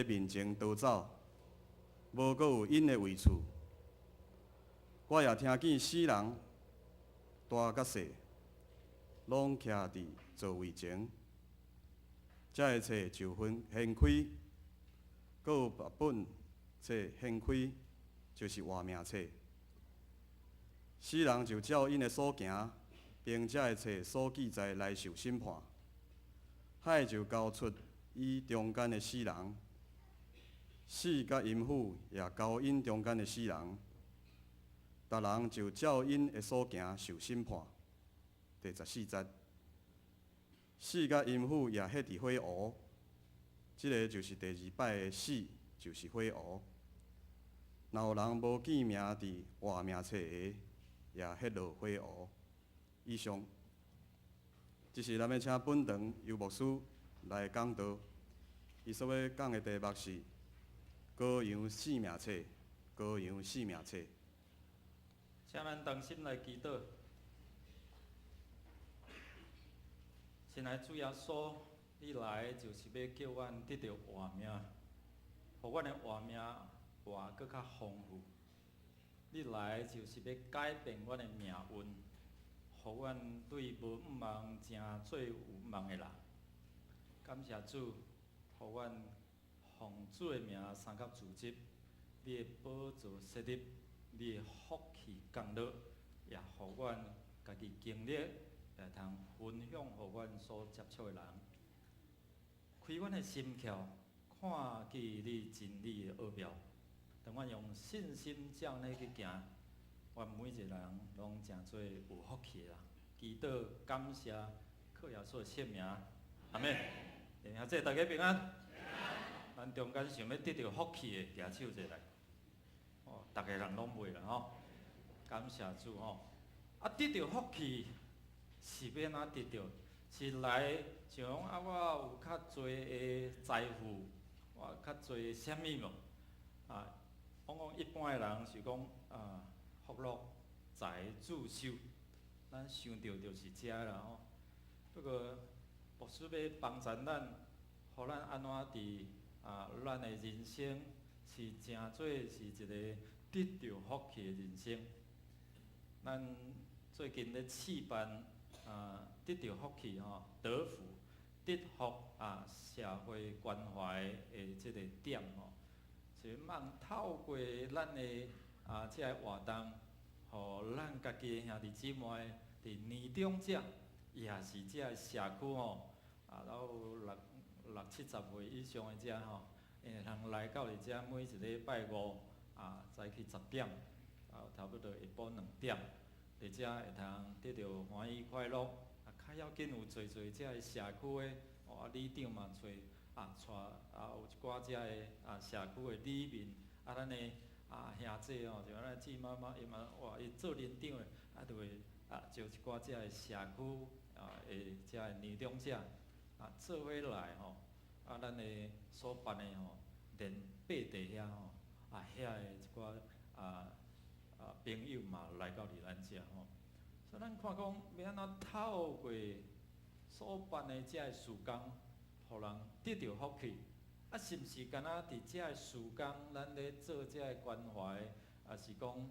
面前逃走，无阁有因的位处。我也听见死人大甲细，拢徛伫座位前。遮个册就掀开，阁有别本册掀开，就是活命册。死人就照因的所行，并遮个册所记载来受审判。海就交出伊中间的死人。死甲阴府也交因中间的死人，逐人就照因的所行受审判。第14节，死甲阴府也迄伫火湖，即个就是第2摆的死，就是火湖。若有人无记名伫活命册下，也迄落火湖。以上，即是咱要请本堂由牧师来讲道，伊所要讲的题目是。羔羊生命册，羔羊生命册。请咱同心来祈祷。亲爱主耶稣，你来就是要叫阮得到活命，互阮的活命活搁较丰富。你来就是要改变阮的命运，互阮对无毋茫正做有梦的人。感谢主，互阮。奉主的名三甲自责，你的宝座设立，你的福气降落，也互阮家己经历，也通分享互阮所接触的人。开阮的心窍，看见你真理的奥妙。当阮用信心这样去行，阮每一个人拢诚做有福气的人。祈祷感谢，靠耶稣的圣名，阿门。弟兄姊妹，大家平安。咱中间想要得到福气的，举手一来。哦，逐个人拢袂啦吼，感谢主吼。啊，得到福气是要哪得到？是来像讲我有较侪的财富，我较侪啥物无？我讲一般的人是讲福禄财主寿，咱想到就是遮啦吼。不过牧师要帮助咱，互咱安怎伫咱的人生是诚做是一个得到福气的人生。咱最近咧试办得到福气吼，得福、得福社会关怀的即个点吼，是望透过咱的即个活动，互咱家己的兄弟姊妹伫年长者，也是即个社区吼，有60-70岁以上的遮吼，会通来到伫遮每一礼拜5早起10点，差不多下晡2点，伫遮会通得到欢喜快乐。较要紧有做遮个社区的里长嘛，找有一寡遮个社区的里面咱的兄弟吼，像咱姊妈妈伊嘛伊做年长的，就会招一寡遮个社区的遮个年长者做伙来吼。咱的所办的吼，连8地遐吼，遐的一寡朋友嘛来到伫咱遮吼，所以咱看讲要安怎透过所办的遮个事工，互人得到福气，是毋是干那伫遮个事工，咱咧做遮个关怀，是讲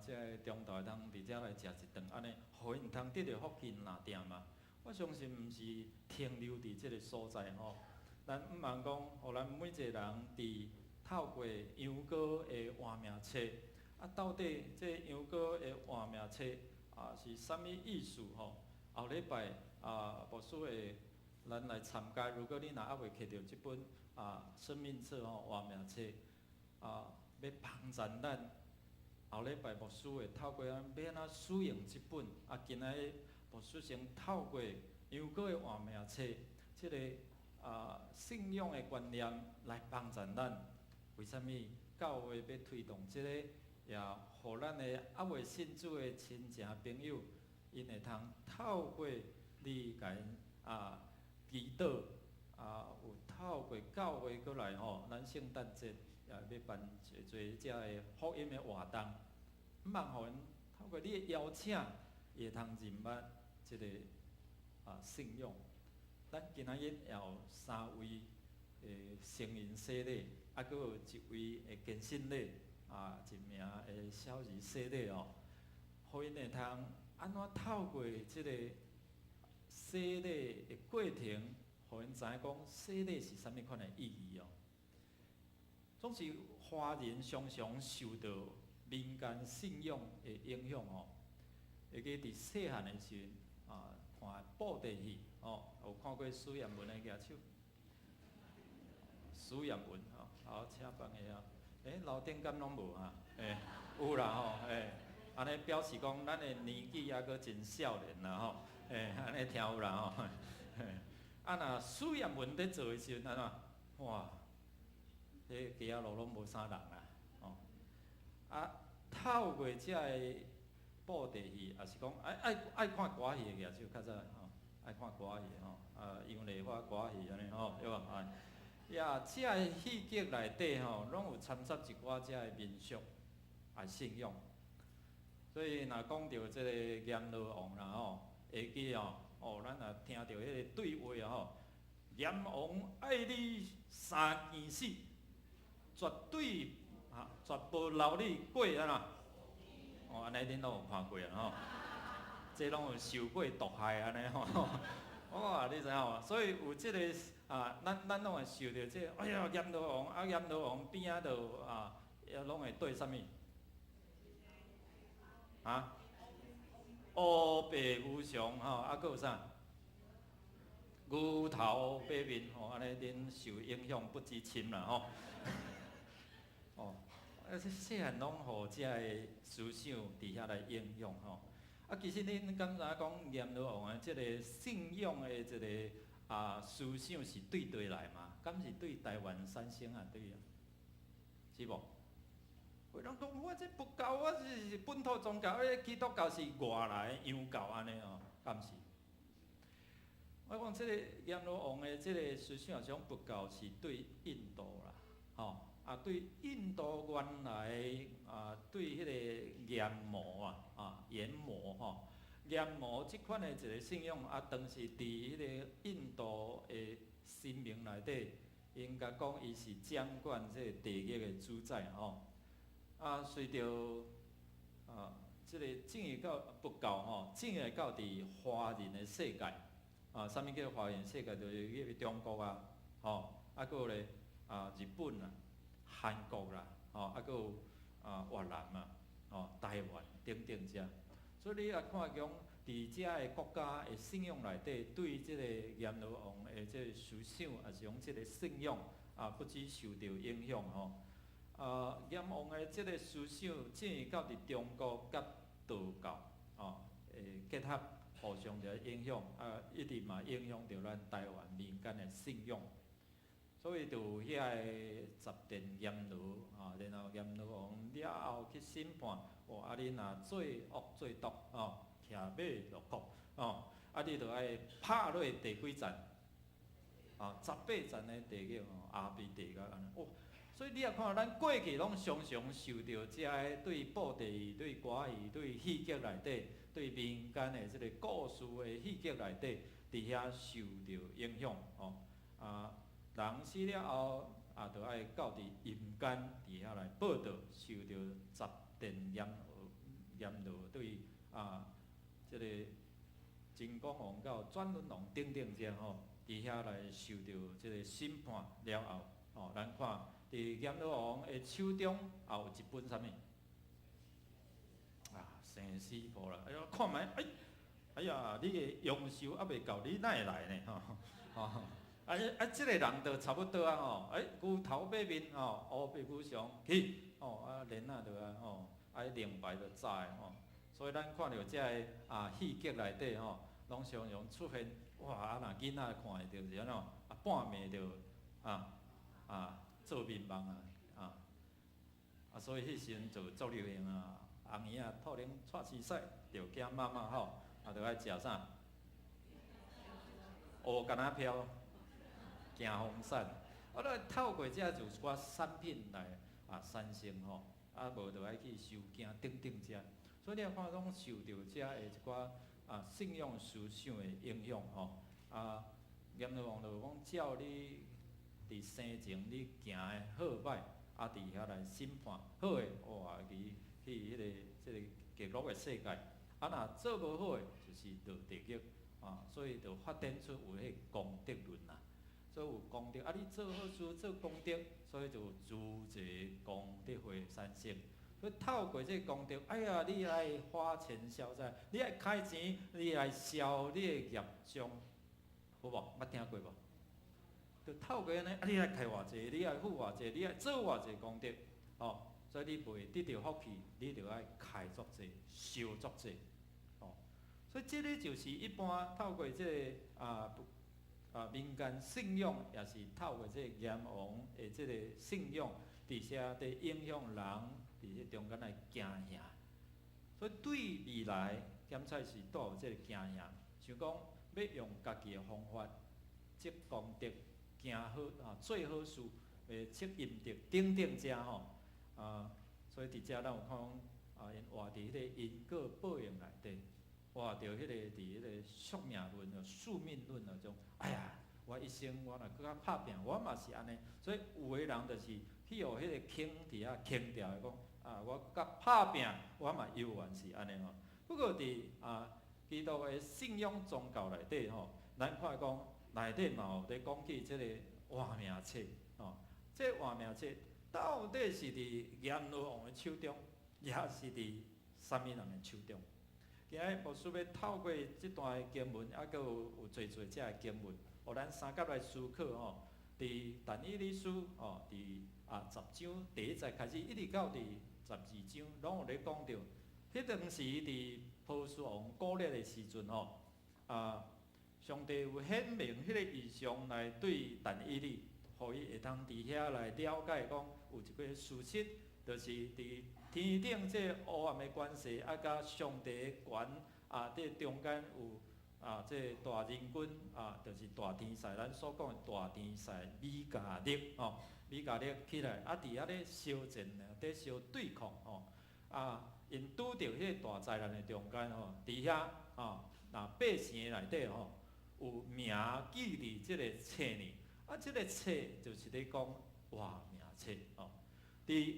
遮个中昼会通伫遮来食一顿安尼，互因通得到福气拿定嘛？我相信毋是停留伫即个所在吼。咱毋茫讲，互咱每一个人伫透过羊羔的活命册，到底这羊羔的活命册是啥物意思吼？后礼拜牧师会咱来参加，如果你若还未摕到即本生命册吼活命册要帮助咱，后礼拜牧师会透过要安怎使用即本今仔日牧师先透过羊羔的活命册，即个信仰的观念来帮助咱。为虾米教会要推动即个，也互咱的未信主的亲情朋友，因会通透过你甲因祈祷，有透过教会过来吼，咱圣诞节也要办一做遮个福音的活动，望互因透过你的邀请，会通认捌即个信仰。咱今仔日也有3位成人洗礼，啊，佫有一位健身礼，一名小儿洗礼哦，互因会通安怎透过即个洗礼的过程，互因知影讲洗礼是啥物款的意义哦。总是华人常常受到民间信仰的影响哦，会记伫细汉的时阵看布袋戏哦，有看过苏彦文的举手？苏彦文吼，好，请放下啊。楼顶敢拢无啊？有啦吼，安尼表示讲咱的年纪还阁真少年啦吼，安尼听有啦吼。若苏彦文伫做的时阵，安怎？哇，迄街仔路拢无啥人啦，透过遮个布袋戏，也是讲爱看歌戏的举手，较早吼，爱看歌戏吼，杨丽花歌戏安尼吼，对吧？遮个戏剧内底吼，拢有掺杂一寡遮个民俗信仰。所以若讲到即个阎罗王啦吼，会记咱若听到迄个对话吼，阎王爱你3件死，绝对绝无留你过安怎？安尼恁拢有看过啊吼，这拢有受过毒害安尼吼。哇，你知影无？所以有即个咱拢会受到即个，哎呀，阎罗王阎罗王边仔就拢会对啥物？乌白无常吼，佫有啥？牛头马面吼，安尼恁受影响不知深啦吼。细汉拢互遮个思想伫遐来影响吼。其实恁敢知影讲阎罗王的即个信仰的一个思想是对倒来嘛？敢是对台湾产生对啊？是无？有人讲我这佛教，我是本土宗教，基督教是外来洋教安尼哦，敢是？我讲即个阎罗王的即个思想，像佛教是对印度啦，吼。对印度原来对迄个阎魔阎魔吼，阎魔即款的一个信仰当时伫迄个印度的神明内底，应该讲伊是掌管即个地狱的主宰吼。随着即个进入到佛教吼，进入到伫华人的世界啥物叫华人世界？就是去中国吼，佫有咧日本韩国啦，佫有越南嘛，台湾等等遮。所以你来看讲，伫遮个国家的信仰内底，对即个阎罗王的即个思想，也是讲即个信仰不止受到影响吼。阎王的即个思想进入到伫中国甲道教结合，互相着影响，一直嘛影响着咱台湾民间的信仰。所以就有遐个十殿阎罗然后阎罗王了后去审判，你若做恶做毒徛马落国你着爱拍落第几站？18站的地狱阿鼻地狱安尼。所以你也看，咱过去拢常常受到遮个对布袋戏、对歌戏、对戏剧内底、对民间的即个故事的戏剧内底，伫遐受到影响人死了后着爱到伫阴间伫遐来报道，受到十殿阎罗对即个真光王到转轮王等等遮伫遐来受到即个审判了后咱看伫阎罗王的手中也有一本啥物生死簿啦。看觅哎呀，你的阳寿还袂到，你哪会来呢？即个人就差不多牛头马面乌白无常去莲仔就灵牌就早的所以咱看到遮个戏剧内底拢常常出现若囡仔看会着是安怎半暝着做面梦所以迄时阵就足流行红衣兔奶带蟋蟀，着惊妈妈着爱食啥？乌干仔飘。惊风散，透过遮就有一寡产品来产生无就爱去受惊等等遮。所以你看，拢受到遮的一寡信仰思想的影响阎罗王就讲，照你伫生前你行的好歹，啊，伫遐来审判好的，哇，去迄个即个极乐的世界。啊，若做无好的，就是落地狱啊，所以就发展出有迄功德论啦。所以有功德，啊，你做好事做功德，所以就诸济功德会产生。所以透过这功德，哎呀，你来花钱消灾，你来开钱，你来消你的业障，好无？捌听过无？就透过安尼，啊，你来开偌济，你来付偌济，你来做偌济功德，哦，所以你袂得到福气，你就爱开足济，修足济，哦，所以这个就是一般透过这个民间信仰，也是透过这个阎王的这个信仰，伫遮伫影响人伫这中间来行遐。所以对未来检测是都有这个行遐，像讲要用家己的方法积功德。行好做好事，积阴德等等遮吼所以伫遮咱有看因活伫迄个因果报应内底，活着迄个伫迄个宿命论、宿命论那种。哎呀，我一生我若搁较拍拼，我嘛是安尼。所以有个人就是去互迄个坑伫遐坑掉，讲我较拍拼，我嘛犹原是安尼吼。不过伫基督的信仰宗教内底吼，咱看讲。内底嘛有咧讲起即个活命册，即活命册到底是伫阎罗王的手中，也是伫啥物人的手中？今日牧师要透过即段的经文，还佫有侪遮的经文，互咱三甲来思考吼。伫但以理书伫10章第1节开始，一直到第12章，拢有咧讲到，迄当时伫波斯王古列的时阵上帝有显明迄个异象来对但以理，互伊会通伫遐来了解讲有一个事实，就是伫天顶这黑暗的关系，甲上帝的权这中间有这大人君就是大天使，咱所讲的大天使米迦勒米迦勒起来伫遐咧相战咧相对抗因拄着迄个大灾难的中间伫遐那百姓内底有名记伫即个册呢，即个册就是咧讲活命册伫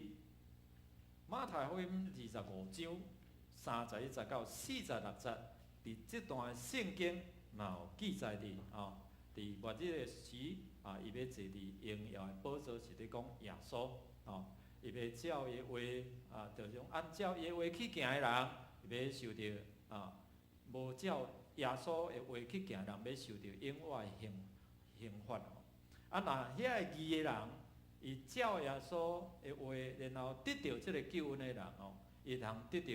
马太福音25章31节到46节，伫即段圣经嘛有记载伫伫末日的时伊要坐伫荣耀的宝座，是咧讲耶稣伊要照伊话就种按照伊话去行的人，伊要受着无照。耶稣的话去行人，要受到永远的刑罚若遐会义的人，伊照耶稣的话，然后得到即个救恩的人伊通得到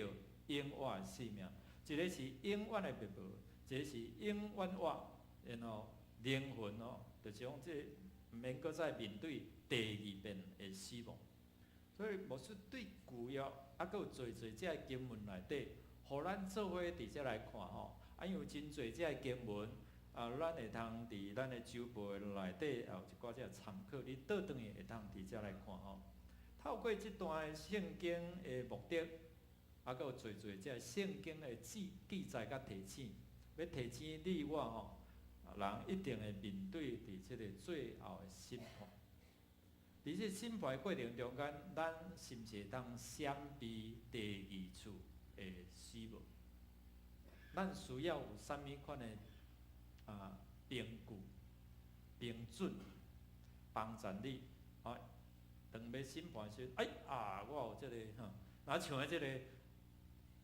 永远的生命。一个是永远的灭亡，一个是永远活，然后灵魂就是讲即毋免搁再面对第2遍的死亡。所以牧师对旧约佫有侪遮经文内底，互咱做伙伫遮来看因为真侪遮经文咱会通伫咱的周报内底也有一寡遮参考，你倒转去会通伫遮来看透过即段的圣经的目的，佫有侪遮圣经的记载甲提醒，要提醒你我人一定会面对伫即个最后的审判。伫即审判的过程中间，咱是毋是会当闪避第2次的死亡？咱需要有啥物款的凭据、凭准帮助你当要审判时，我有即个若像即个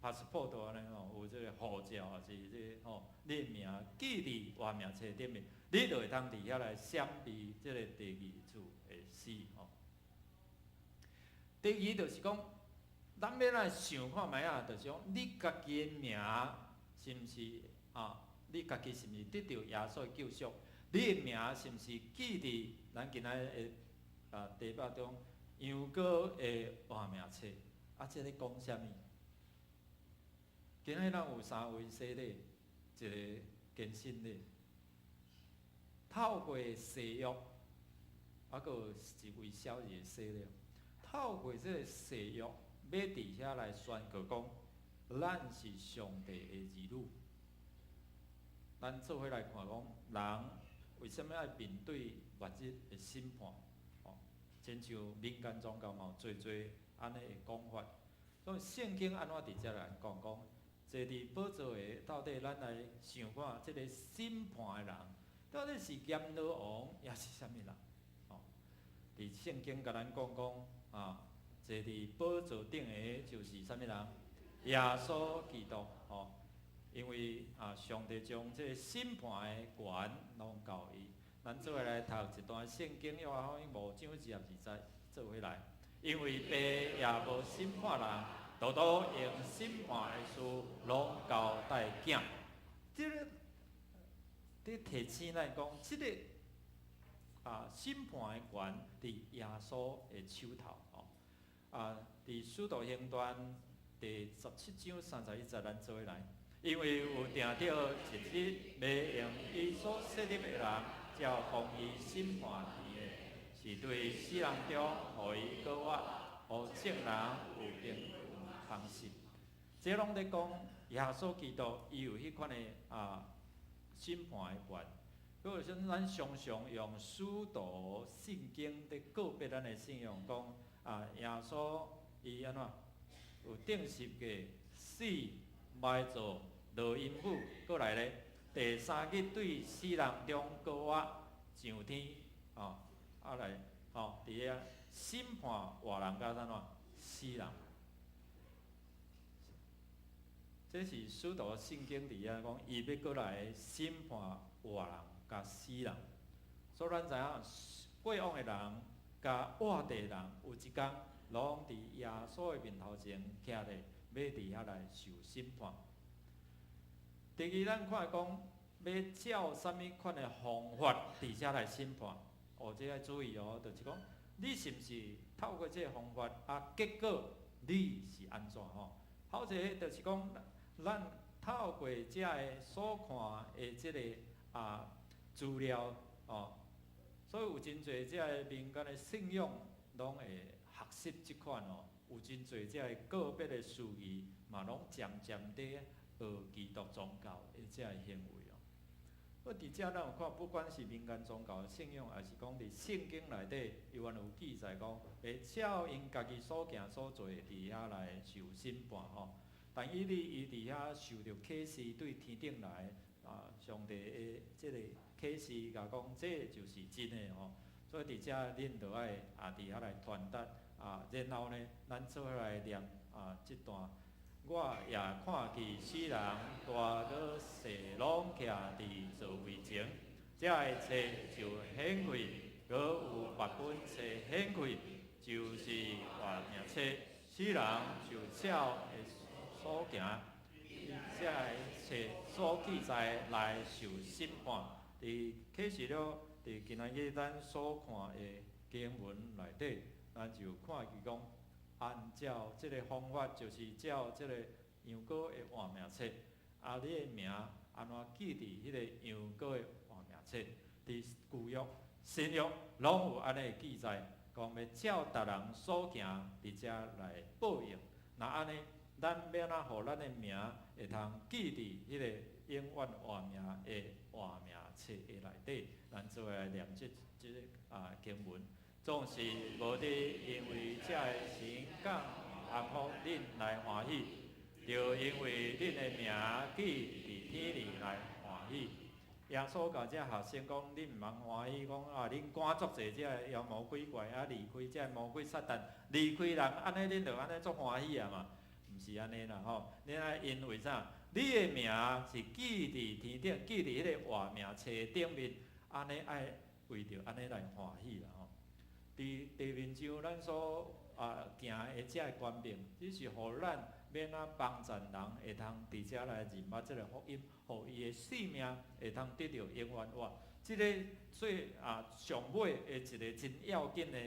passport 安尼有即个护照，还是即个你的名记伫活命册顶面，你就会通伫遐来闪避即个第2次的死第2就是讲，咱要来想看觅就是讲你家己的名。是毋是你家己是毋是得到耶稣的救赎？你的名是毋是记伫咱今仔的题目中羊羔的活命册？这咧讲啥物？今仔咱有3位洗礼，一个更新礼，透过誓约，佫有一位小字的洗礼，透过这个誓约，要伫遐来宣告讲。咱是上帝的儿女，咱做伙来看讲，人为什么要面对末日的审判，亲像民间宗教嘛有做安尼的讲法。所以圣经安怎伫遮来讲，坐伫宝座的，到底咱来想看，即个审判的人，到底是阎罗王，也是啥物人？伫圣经甲咱讲坐伫宝座顶的，就是啥物人？耶稣基督，因为上帝将这个审判的权拢交伊。咱做伙来读一段圣经，约翰福音5章22节，做伙来。因为爸也无审判人，独独用审判的事拢交代囝。这个伫提醒咱讲，这个审判的权伫耶稣的手头。伫使徒行传第17章31节，咱做伙来。因为有定着一日，要用伊所设立的人，照公义审判伊的，是对死人中，互伊告我，互证人有平方式。这拢在讲耶稣基督，伊有迄款的审判的权。所以说，咱常常用使徒圣经伫告别咱的信仰，讲耶稣伊安怎有定十个死埋葬。落阴府，过来咧，第3日对死人中告我上天，来，伫遐审判活人甲啥死人。这是使徒圣经伫遐讲，伊要过来审判活人甲死人。所以咱知影，过往的人甲活地人有一天，拢伫耶稣的面头前徛咧，要伫遐来受审判。第二，咱看讲要照啥物款的方法伫遮来审判，这要注意就是讲你是毋是透过这个方法，结果你是安怎好者就是讲，咱透过遮个所看的即个资料所以有真侪遮个民间的信仰，拢会学习即款有真侪遮个个别的事宜，嘛拢渐渐地学基督宗教的遮个行为伫遮咱有看，不管是民间宗教的信仰，还是讲伫圣经内底，伊原有记载讲，会照因家己所行所做，伫遐来受审判但伊伫遐受着启示，对天顶来上帝的即个启示，甲讲这就是真的所以伫遮恁着爱伫遐来传达然后呢，咱做伙来念即段。我也看见死人大个细拢徛伫座位前，这个册就显开，搁有8本册显开，就是活命册。死人就照的所行，这个册所记载来受审判。伫启示了，伫今仔日咱所看的经文内底，咱就看见讲。按照即个方法，就是照即个羊羔的活命册，你的名安怎记伫迄个羊羔的活命册？伫旧约、新约拢有安尼记载，讲要照逐人所行伫遮来报应。那安尼，咱要哪互咱的名会通记伫迄个永远活命的活命册的内底？咱做来念即个经文。总是无得，因为这个神讲安福恁来欢喜，就因为恁的名记伫天里来欢喜。耶稣甲这学生讲，恁毋通欢喜，讲恁赶足侪这妖魔鬼怪离开这魔鬼撒旦，离开人，安尼恁就安尼足欢喜嘛？毋是安尼啦恁爱因为啥？你的名是记伫天顶，记伫迄个活命册顶面，安尼爱为着安尼来欢喜啦伫地面上，咱所行的遮个权柄，只是互咱免帮助人会通伫遮来认捌即个福音，互伊的性命会通得到永远活。即个最上尾的一个真要紧的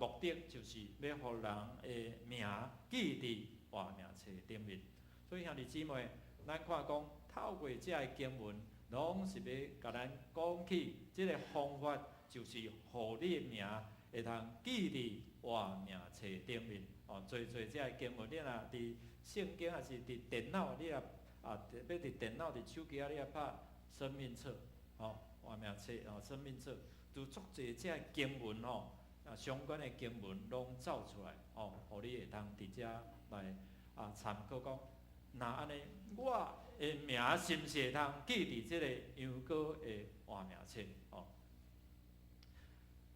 目的，就是要互人的名记伫活命册顶面。所以兄弟姊妹，咱看讲透过遮个经文，拢是要甲咱讲起即个方法，就是互你的名。会通记伫活命册顶面做遮个经文，你若伫圣经还是伫电脑，你要伫电脑、伫手机你拍生命册活命册生命册，就足侪遮经文吼，相关的经文拢走出来哦，互你会通伫遮来参考讲，那安尼我的名是毋是会通记伫即个羊羔的活命册哦？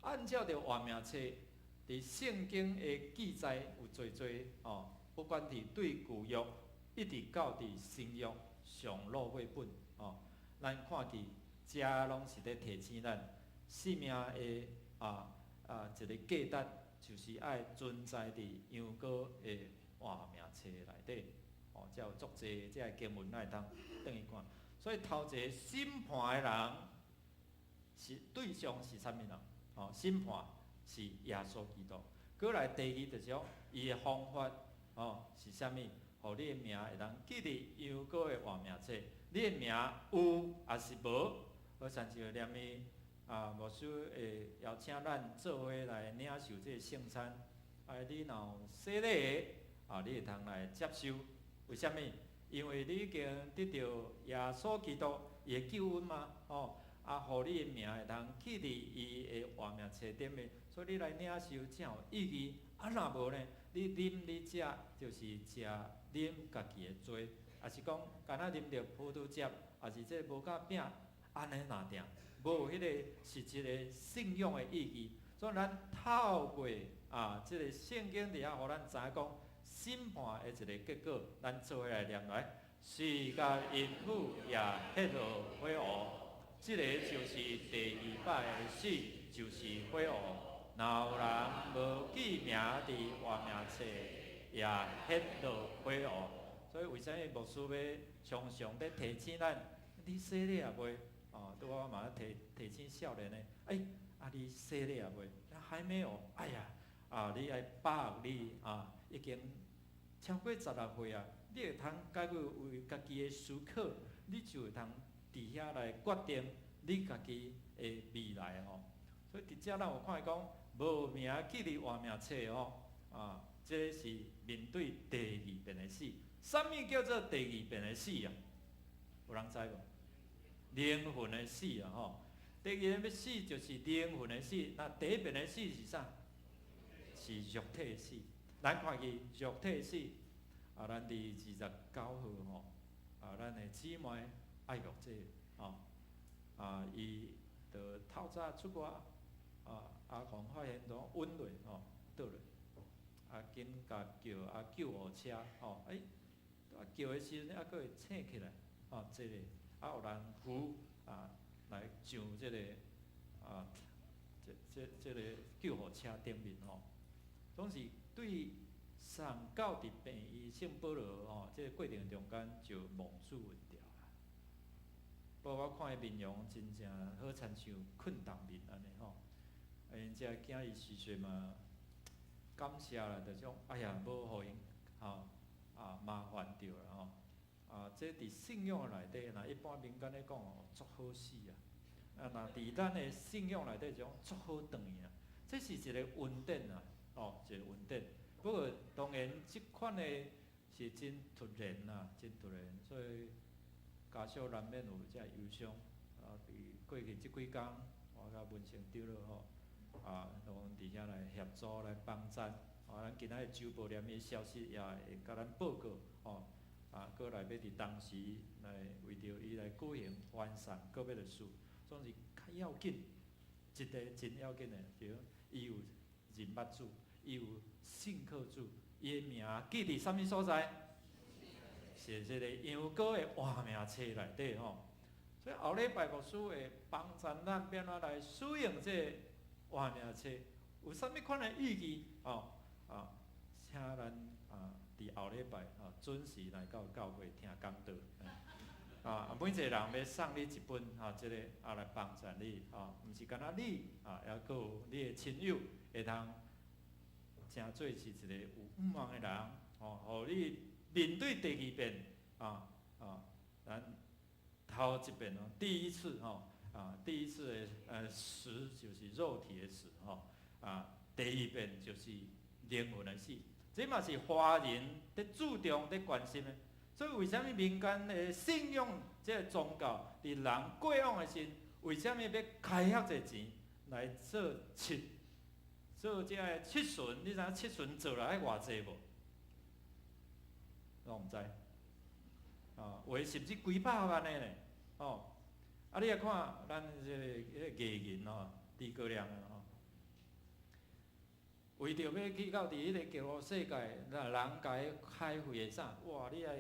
按照着活命册，伫圣经的记载有侪侪哦，不管伫对旧约，一直到伫新约上落尾本哦，咱看伫遮拢是咧提醒咱生命的一个价值，就是爱存在伫羊羔的活命册内底哦，才有足侪遮经文来通转去看。所以头一个审判的人是对象是啥物人？哦，审判是耶稣基督。过来第二就是讲，伊的方法哦是啥物？互你的名会当记伫羊羔的活命册。你的名有还是无？好，亲像念的牧师会邀请咱做伙来领受这个圣餐。你若有洗礼你会通来接受。为什么？因为你已经得到耶稣基督伊的救恩嘛，哦。互你的名会通记伫伊的活命册顶面，所以你来领受才有意义。若无呢？你啉你食就是食啉家己的罪，也是讲干那啉着葡萄汁，也是这无甲饼，安尼若定，无有迄个实质的信仰的意义。所以咱透过这个圣经伫遐，互咱知影讲审判的一个结果，咱做伙来念来。世间因父也迄落火湖。即个就是第二摆的死，就是火湖。若有人无记名伫活命册，也迄落火湖。所以为啥物牧师要常常咧提醒咱？你洗礼啊未？拄我嘛提醒少年的，你洗礼啊未？还没有。哎呀，你爱把握你已经超过16岁啊，你会通解决为家己的思考，你就会通伫遐来决定你家己的未来吼。所以伫遮咱有看伊讲，无名记伫活命册吼，这是面对第二遍的死。啥物叫做第二遍的死啊？有人知无？灵魂的死啊吼。第二遍的死就是灵魂的死，那第一遍的死是啥？是肉体的死。咱看去肉体的死，咱伫29号吼，咱的姊妹爱玉姐伊就透早出外，阿公发现讲晕落倒落，紧甲叫救护车叫的时阵佫会醒起来，这个有人扶来上这个这个救护车顶面总是对上到伫病医圣保罗这个过程中间就蒙主问掉啦。不过我看伊面容真正好亲像困动面安尼因遮囝伊时阵嘛感谢啦，就种无互因麻烦着啦这伫信仰内底，一般民间咧讲足好死若伫咱的信仰内底就讲足好转去这是一个恩典一个恩典。不过当然，即款的是真突然真突然，所以家属难免有遮忧伤。伫过去即几工，我甲文成长老拢伫遐来协助来帮赞。咱今仔日周报念伊消息也会甲咱报告过来要伫当时来为着伊来举行完善个别的事，总是较要紧。一个真要紧的，就是伊有认捌主，伊有信靠主，伊的名记伫啥物所在？是这个羊羔的活命册内底所以后礼拜牧师会帮咱变怎来使用这个活命册，有啥物款的意义请咱伫后礼拜准时来到教会听讲道。每一个人要送你一本这个来帮助你毋是干那你还佫有你的亲友会通真做是一个有五望的人互你面对第二遍咱头一遍第一次第一次的死就是肉体的死第二遍就是灵魂的死，这嘛是华人伫注重伫关心的。所以为什么民间的信仰这个宗教伫人过往的时，为什么要开遐侪钱来做这个七旬，你知影七旬做来偌济无？我毋知。话甚至几百万的呢？你来看咱这个艺人诸葛亮为着要去到伫迄个极乐世界，人甲伊开会的啥？哇！你爱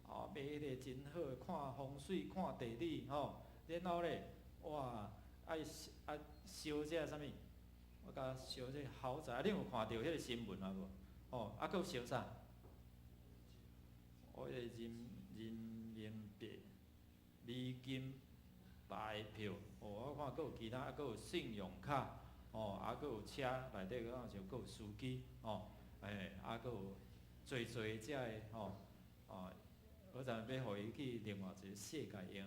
买迄个真好，看风水，看地理然后咧，哇！烧这啥物？我甲烧这豪宅，你有看到迄个新闻无？佫有烧啥？迄个人民币、美金、台票，我看佫有其他，佫有信用卡，佫有车内底佫有司机，佫有侪这个我阵要互伊去另外一个世界用，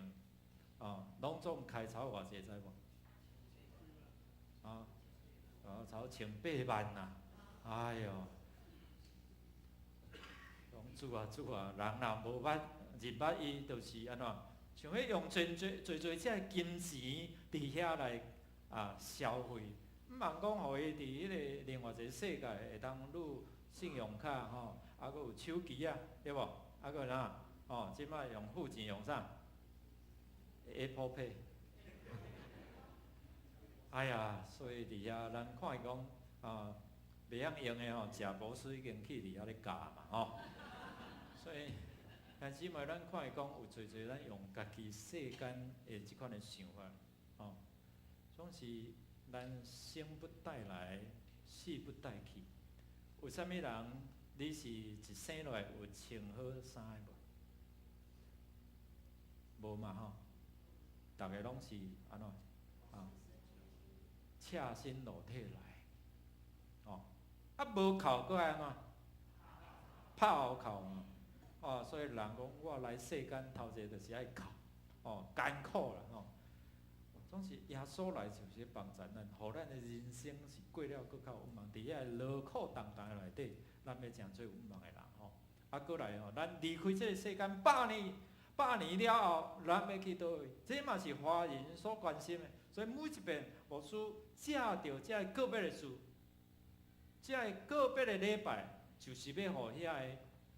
拢总开钞偌济知无？钞1800万呐！哎哟！讲主啊，人若无捌入捌伊，就是安怎？想要用侪这金钱伫遐来消费，毋茫讲互伊伫迄个另外一个世界会当愈信用卡佫有手机对无？佫哪？即摆用付钱用啥 ？Apple Pay。哎呀，所以伫遐咱看伊讲袂晓用的贾博士已经去伫遐咧教嘛所以，但姊妹咱看伊讲有侪咱用家己世间的即款的想法总是咱生不带来，死不带去。有啥物人你是一生落来有穿好衫的无？无嘛逐个拢是安怎赤身裸体来无哭搁爱安怎？拍后哭所以人讲我来世间头一个就是爱哭艰苦啦总是耶稣来就是帮助咱，互咱的人生是过了搁较有望。伫遐劳苦重担的内底，咱要诚做有望的人搁来咱离开这个世间100年了后，咱要去倒位？这嘛是华人所关心的。所以每一遍牧师借着这个个别的事，这个个别的礼拜，就是要互遐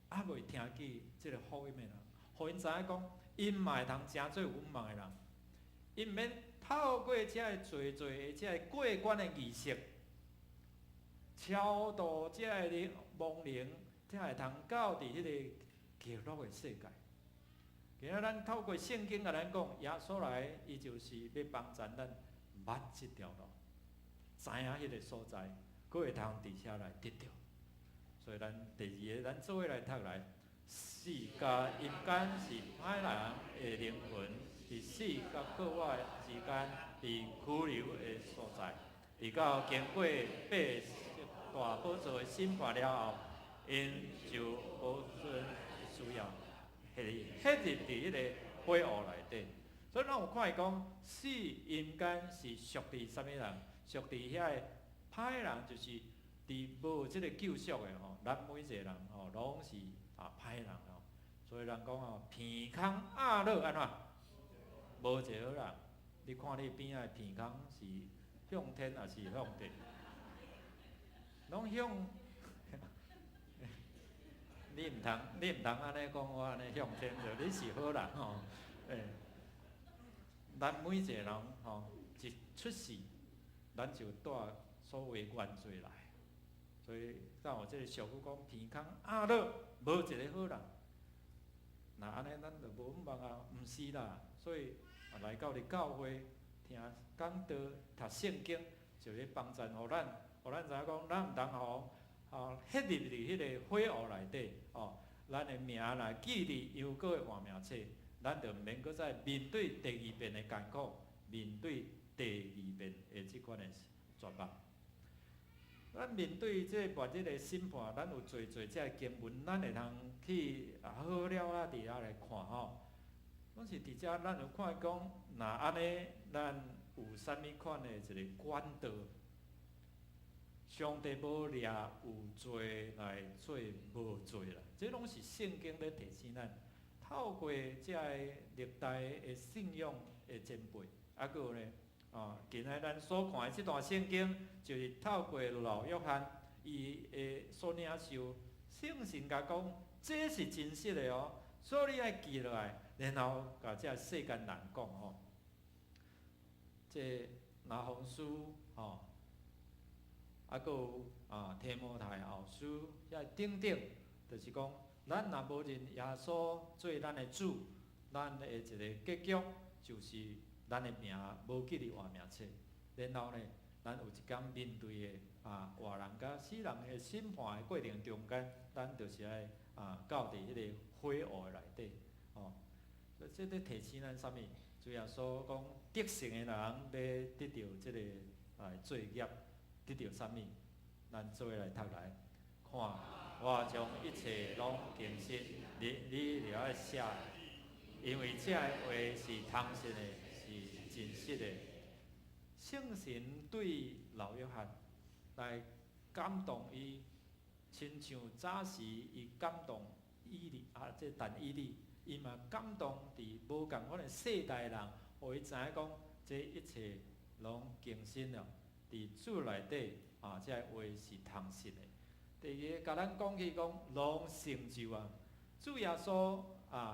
个未听见这个福音的人，互因知影讲，因嘛会通诚做有望的人，因毋免透过这个侪的这个过关的仪式，超度这个亡灵，才会通到伫迄个极乐的世界。今仔咱透过圣经甲咱讲，耶稣来，伊就是要帮助咱捌即条路，知影迄个所在，佫会通伫遐来得着。所以咱第二个，咱做伙来读来，世甲阴间是歹人的灵魂，伫死甲国外之间，伫拘留的所在，直到经过大宝座的审判了后，因就无准需要。迄入伫迄个火湖内底，所以咱有看伊讲，死阴间是属伫啥物人？属伫遐个歹人，就是伫无即个救赎的咱每一个人拢是歹人所以人讲鼻空鸭乐安怎？无一个好人。你看你边仔鼻空是向天还是向地？拢向。你毋通安尼讲，我安尼向天着，你是好人咱每一个人一出世，咱就带所谓原罪来，所以敢有即个俗语讲，鼻空鸭乐，无一个好人。那安尼咱就无望毋是啦。所以来到伫教会听讲道、读圣经，就咧帮助互咱知影讲，咱毋通迄入伫迄个火湖内底咱的名若记伫犹果的活命册，咱就毋免搁再面对第二遍的艰苦，面对第二遍的即款的绝望。咱面对这末日的审判，咱有侪这个经文，咱会通去好了伫遐来看拢是伫遮咱有看讲，若安尼咱有啥物款的一个管道？上帝无掠有罪来做无罪啦，这拢是圣经咧提醒咱。透过这个历代的信仰的前辈，佫有咧今仔咱所看的这段圣经，就是透过老约翰伊的所领受圣神甲讲，这是真实的哦，所以你爱记落来，然后甲这世间人讲吼，这拿红书吼，啊，搁有提摩太后书，遐等等，就是讲，咱若无认耶稣做咱的主，咱的一个结局就是咱的命无记伫活命册。然后呢，咱有一天面对的活人甲死人的审判的过程中间，咱就是爱到伫迄个火湖的内底，哦，所以这咧提醒咱啥物？主要说讲得胜的人要得到这个罪孽，得到啥物？咱做来读来看，我将一切拢更新，你了爱写，因为这个话是通实的，是真实的。圣神对老约翰来感动伊，亲像早时伊感动以利这但以利，伊嘛感动伫无共款的世代人，互伊知影讲，这一切拢更新了，伫主内底这个话是通实的。第二个，甲咱讲起讲，拢成就啊！主耶稣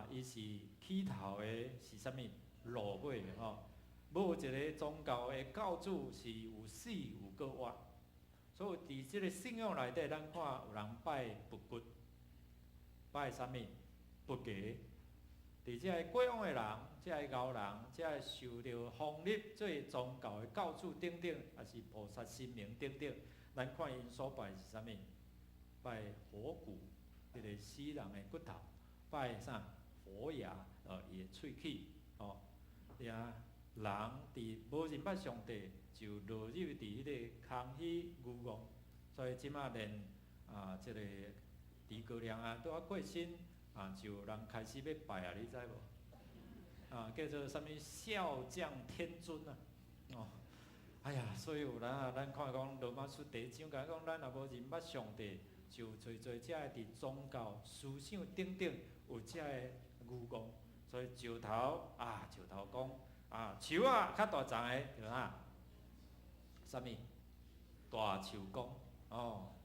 伊是起头的是啥物？落尾的吼。无一个宗教的教主是有死有搁活，所以伫即个信仰内底，咱看有人拜佛骨，拜啥物？佛家。伫即个过往的人，即个牛人，即个受着封立做宗教的教主等等，也是菩萨神明等等，咱看因所拜是啥物？拜火骨，迄个死人的骨头；拜啥？火牙，伊的喙齿，哦，人伫无认捌上帝，就落入伫迄个空虚愚妄，所以即马连即个诸葛亮拄过身就有人开始要拜你知无？叫做啥物笑将天尊哦，哎呀，所以有人咱看讲罗马书第1章讲，咱若无认捌上帝，就做遮个伫宗教思想等等有遮个愚妄，所以石头讲。树较大丛的就啥物？大树公哦。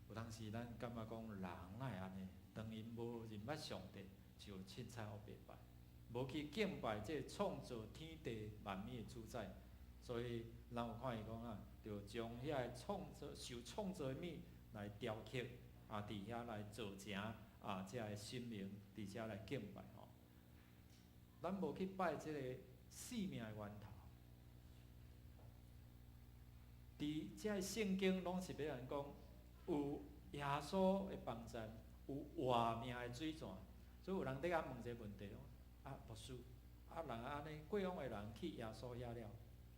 有当时咱感觉讲人哪会安尼？当因无认捌上帝，就凊彩互拜拜，无去敬拜这创造天地万物的主宰。所以咱有看伊讲就将遐个受创造的物来雕刻伫遐来做成这个神明，伫遮来敬拜。咱无去拜即个生命的源头，伫遮个圣经拢是要咱讲有耶稣的帮衬，有活命的水泉。所以有人伫遐问一个问题牧师，人安尼过往的人去耶稣遐了，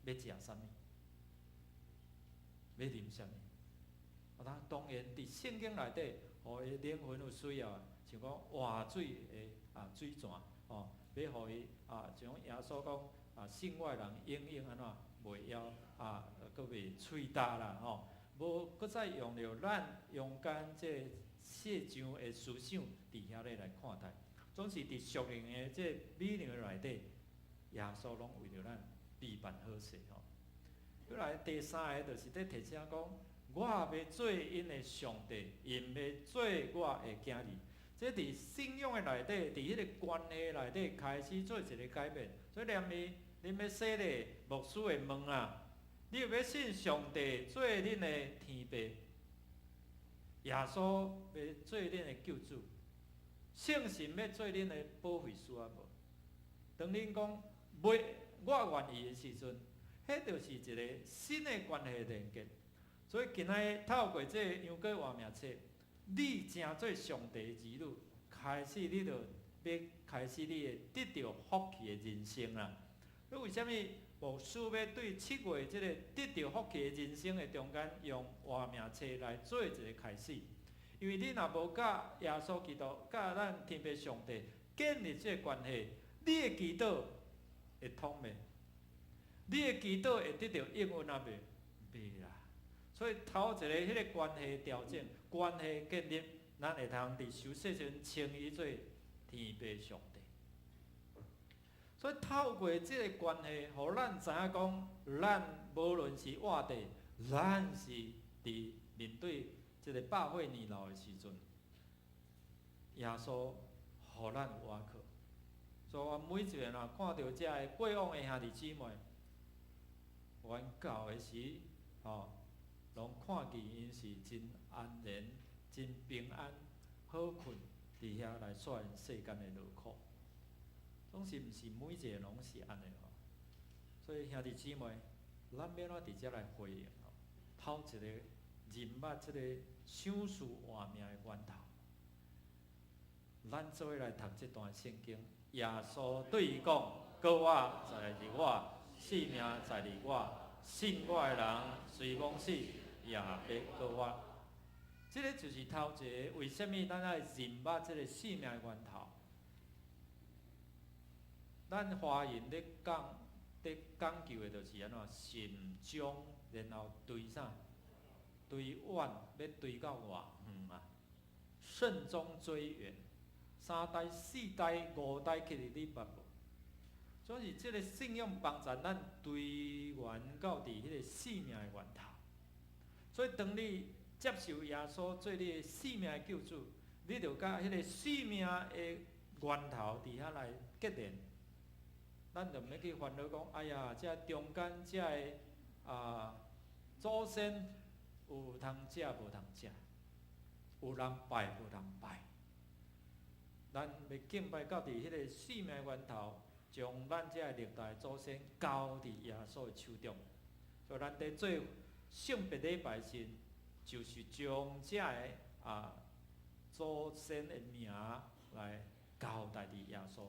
要食啥物？要啉啥物？当然伫圣经内底，互伊灵魂有需要，像讲活水的水泉哦。要互伊像耶稣讲信我人永安怎袂枵搁袂喙焦啦吼，无搁再用着咱用间这世上的思想伫遐咧来看待，总是伫属灵的这美妙内底，耶稣拢为着咱备办好势吼。过来第三个就是咧提醒讲，我要做因的上帝，因要做我的囝儿。这伫信仰的内底，伫迄个关系内底开始做一个改变。所以恁要说咧，牧师会问你有要信上帝做恁的天父，耶稣要做恁的救主，圣神要做恁的保惠师无？当恁讲我愿意的时阵，迄就是一个新的关系连接。所以今仔透过这个羊羔活命册。你正做上帝的儿女，开始你就要开始你的得到福气的人生啦。所以为什么牧师要对7月这个得到福气的人生的中间，用活命册来做一个开始？因为你若无甲耶稣基督、甲咱天父上帝建立这个关系，你的祈祷会通袂？你的祈祷会得到应允袂啦。所以头一个迄个关系调整。关系建立，咱会通伫受洗时称伊做天父上帝。所以透过即个关系，互咱知影讲，咱无论是活地，咱是伫面对即个百岁年老的时阵，耶稣互咱有依靠。所以我每一个人看到遮个过往的兄弟姊妹，阮教的时，拢看见因是真安然、真平安、好困，伫遐来率因世间的劳苦。总是毋是每一个拢是安尼吼。所以兄弟姊妹，咱要怎伫遮来回应吼？头一个认捌即个想事换命的源头。咱做伙来读这段圣经。耶稣对伊讲：“搁我在伫我，性命在伫我，信我的人虽讲死，也要搁我。”这个就是头一个，为什么咱爱认捌这个生命的源头？咱华人咧讲究的，就是安怎心中，然后对啥？对远，要对到偌远啊？慎终追远。3代、4代、5代，其实你捌无？所以即个信仰帮助咱追源到伫迄个生命的源头。所以当你接受耶稣做你的生命的救主，你就甲迄个生命的源头伫遐来结连。咱就毋要去烦恼讲，哎呀，遮中间遮的祖先有通食无通食，有人拜无人拜。咱要敬拜到伫迄个生命源头，将咱遮历代祖先交伫耶稣的手中。所以咱伫做圣别礼拜时，就是将遮个祖先的名来交代伫耶稣，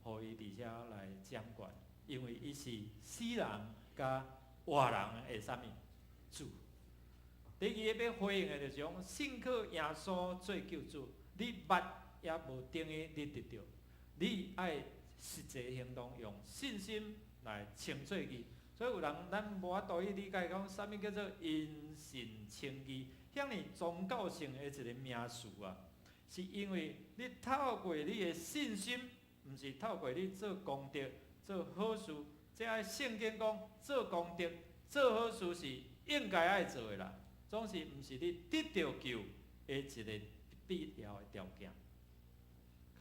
互伊伫遮来掌管，因为伊是死人甲活人的啥物主。第二个要回应的就是讲，信靠耶稣做救主，你捌也无等于你得到，你爱实际行动，用信心来称做义。所以有人咱无法度去理解讲，啥物叫做因信称义，遐尼宗教性的一个名词啊，是因为你透过你的信心，毋是透过你做功德、做好事。即个圣经讲，做功德、做好事是应该爱做的啦，总是毋是你得到救的一个必要的条件。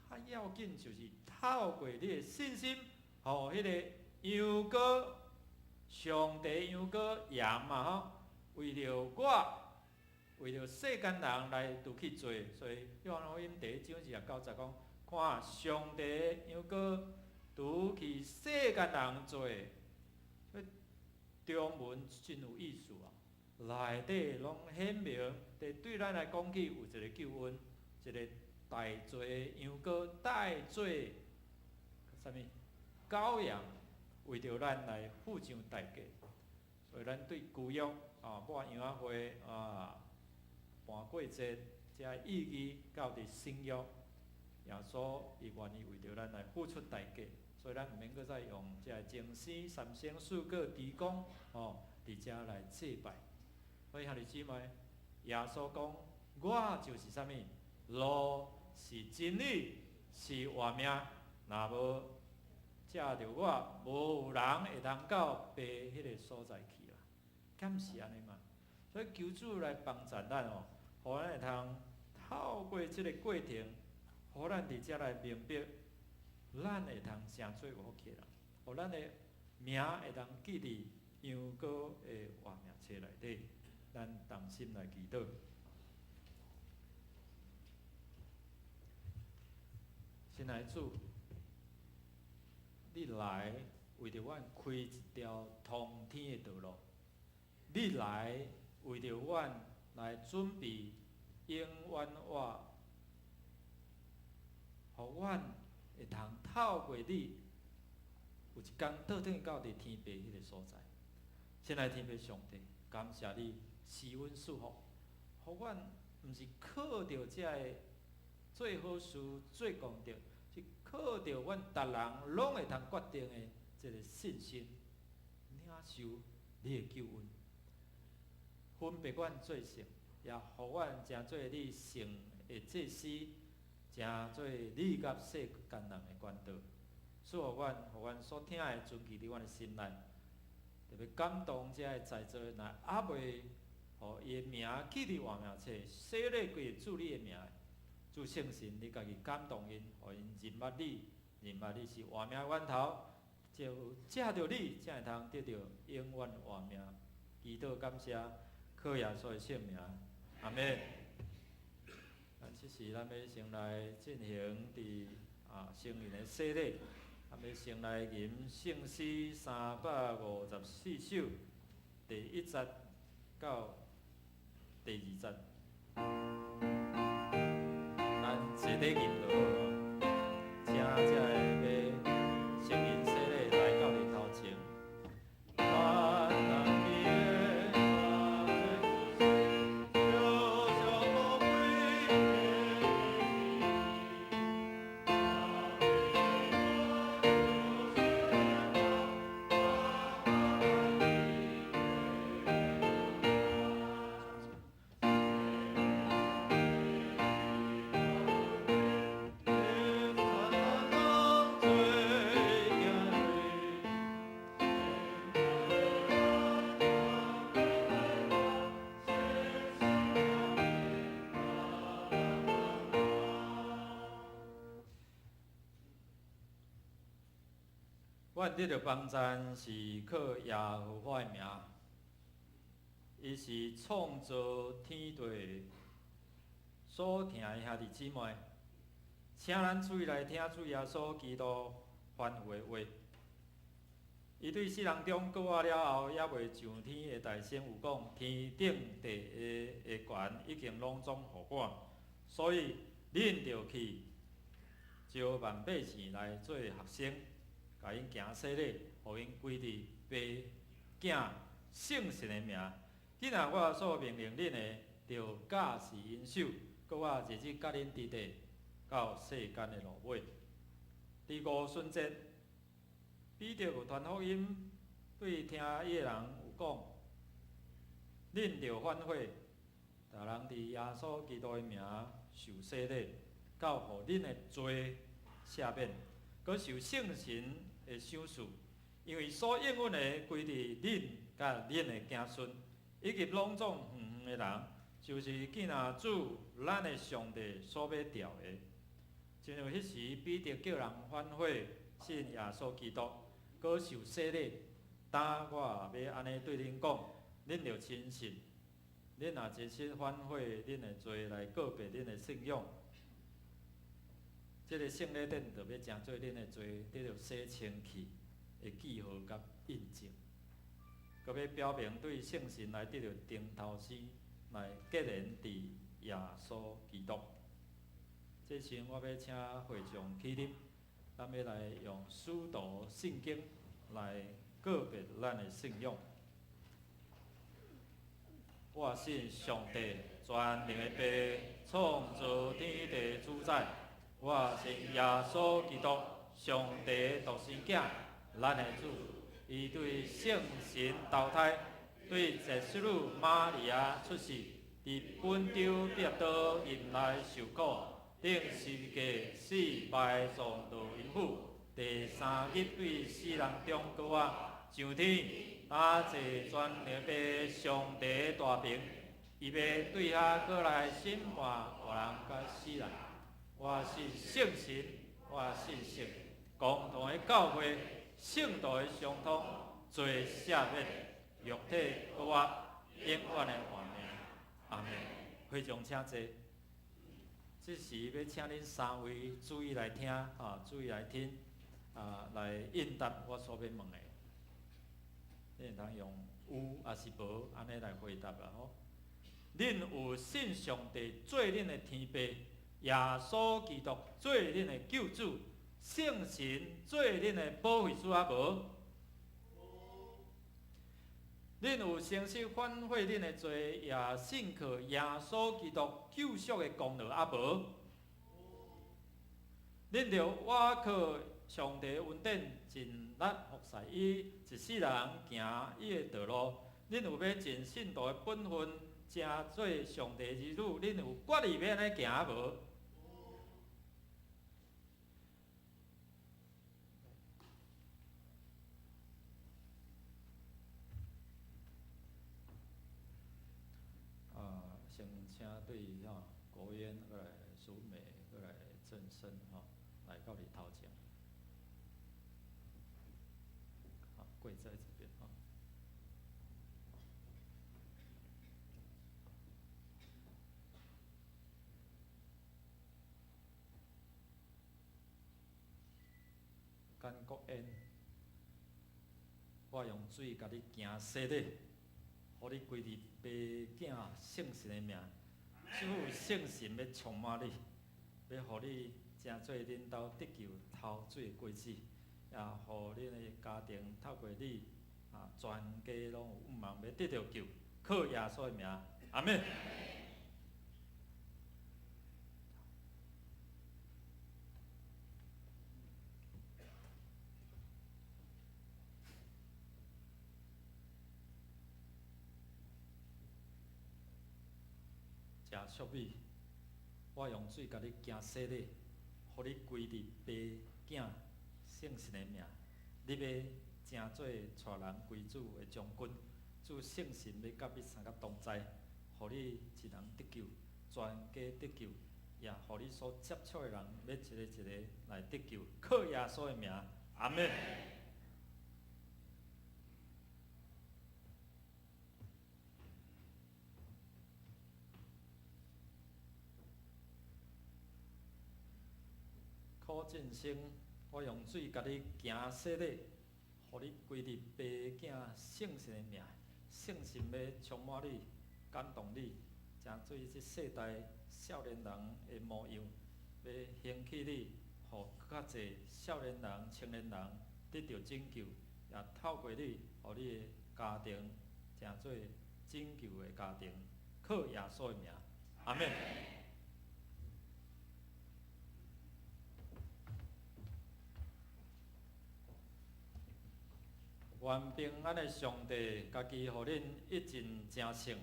较要紧就是透过你的信心，互迄个羊羔、上帝羊羔羊嘛吼，为了我，为了世间人来拄去做，所以约翰福音第1章是90讲，看上帝羊羔拄去世间人做，所以中文真有意思啊，内底拢显明，对咱来讲起有一个救恩，一个代罪羊羔代罪啥物羔羊，为着咱来付上代价。所以咱对旧约抹羊仔会盘过节，遮意义到伫新约，耶稣伊愿意为着咱来付出代价，所以咱毋免搁再用遮精生、三生、四果、猪公伫遮来祭拜。所以兄弟姊妹，耶稣讲，我就是啥物路。是真理，是活命。若无食着我，无人会通到爸迄个所在去啦。敢是安尼嘛？所以求主来帮助咱互咱会通透过即个过程，互咱伫遮来明白，咱会通成做有福气啦。互咱的名会通记伫羊羔的活命册内底。咱同心来祈祷。亲爱的主，你来为着阮开一条通天的道路，你来为着阮来准备永远话，互阮会通透过你，有一天倒转到伫天父迄个所在。亲爱的天父上帝，感谢你施阮祝福，互阮毋是靠着遮个做好事、做功德，是靠着阮逐人拢会通决定的这个信心，领受你的救恩，分别阮做圣，也互阮成做你圣的祭司，成做你甲世间人的管道。使互阮所听的存记伫阮的心内，特别感动遮个在座的人，还未互伊的名记伫活命册，写咧归主你的名，主圣神你家己感动因，互因认捌你，认捌你是活命源头，就借着你，才会通得到永远的活命。祈祷感谢，靠耶稣的圣名，阿门。即时咱要先来进行伫圣灵的洗礼，要先来吟圣诗354首，第1节到第2节，咱坐底吟落，请才会要圣灵洗礼来到你头前。阮得到帮赞是靠耶和华的名，伊是创造天地所听的兄弟姊妹，请咱注意来听主耶稣基督吩咐的话。伊对世人中过活了后，也未上天的大仙有讲，天顶地下的权已经拢总互我，所以恁着去招万百姓来做学生。甲因行洗礼，互因归伫爸、囝、圣神的名。今仔我所命令恁的，着教示因守，搁我日日甲恁伫地到世间的落尾。伫五旬节，彼得有传福音对听伊的人有讲，恁着反悔，逐人伫耶稣基督的名受洗礼，到互恁的罪赦免，搁受圣神的赏赐，因为所应允的归伫恁甲恁的子孙，以及拢总远远的人，就是囝仔主咱的上帝所要调的。亲像迄时彼得叫人反悔信耶稣基督，搁受洗礼，当我也要安尼对恁讲，恁着亲信，恁若真心反悔恁的罪来告别恁的信仰。这个圣礼典就要诚做恁的罪得到洗清去的记号甲印证，搁要表明对圣神来得到顶头师来结连伫耶稣基督。这时我要请会众起立，咱要来用使徒圣经来告别咱的信仰。我信上帝全能的爸，创造天地主宰。我信耶稣基督，上帝独生囝，咱的主。伊对圣神投胎，对耶稣女玛利亚出世，伫本州彼得因来受苦，顶十架死败撞到阴府，第3日对死人中搁我上天，打坐全能爸上帝大屏，伊要对下过来审判活人甲死人。我信圣神，我信圣，共同的教会，圣道的相通，罪赦免，肉体搁我永远的活命。阿门。会众请坐。这时要请恁3位注意来听，注意来听，来应答我所要问的。恁会通用有还是无安尼来回答啦吼。恁有信上帝做恁的天父？耶稣基督做恁的救主，圣神做恁的保惠师啊无？恁有诚实反悔恁的罪，也信靠耶稣基督救赎的功劳啊无？恁着倚靠上帝恩典，尽力服侍伊，一世人行伊的道路。恁有要尽信徒的本分，正做上帝儿女，恁有决意要安尼行啊无？请对国渊、过来苏美、过来郑生来到你头前，跪在这边甘国恩，我用水甲你行洗礼，互你归入爸囝圣神的名。主圣神要充满你，要互你真做恁兜得救头水的果子，也互恁的家庭透过你全家拢有盼望要得到救，靠耶稣的名，阿门。食俗米，我用水甲你行洗礼，互你归入爸囝圣神的名。你要真做带人归主的将军，主圣神要甲你三甲同在，互你一人得救，全家得救，也互你所接触的人要一个一个来得救，靠耶稣的名，阿门。柯振生，我用水甲你行洗礼，互你归入爸囝圣神的名，圣神要充满你，感动你，真做即世代少年人的模样，要兴起你，互较侪少年人、青年人得到拯救，也透过你，互你的家庭真做拯救的家庭，靠耶稣的名，阿门。愿平安的上帝，家己互恁一尽正胜，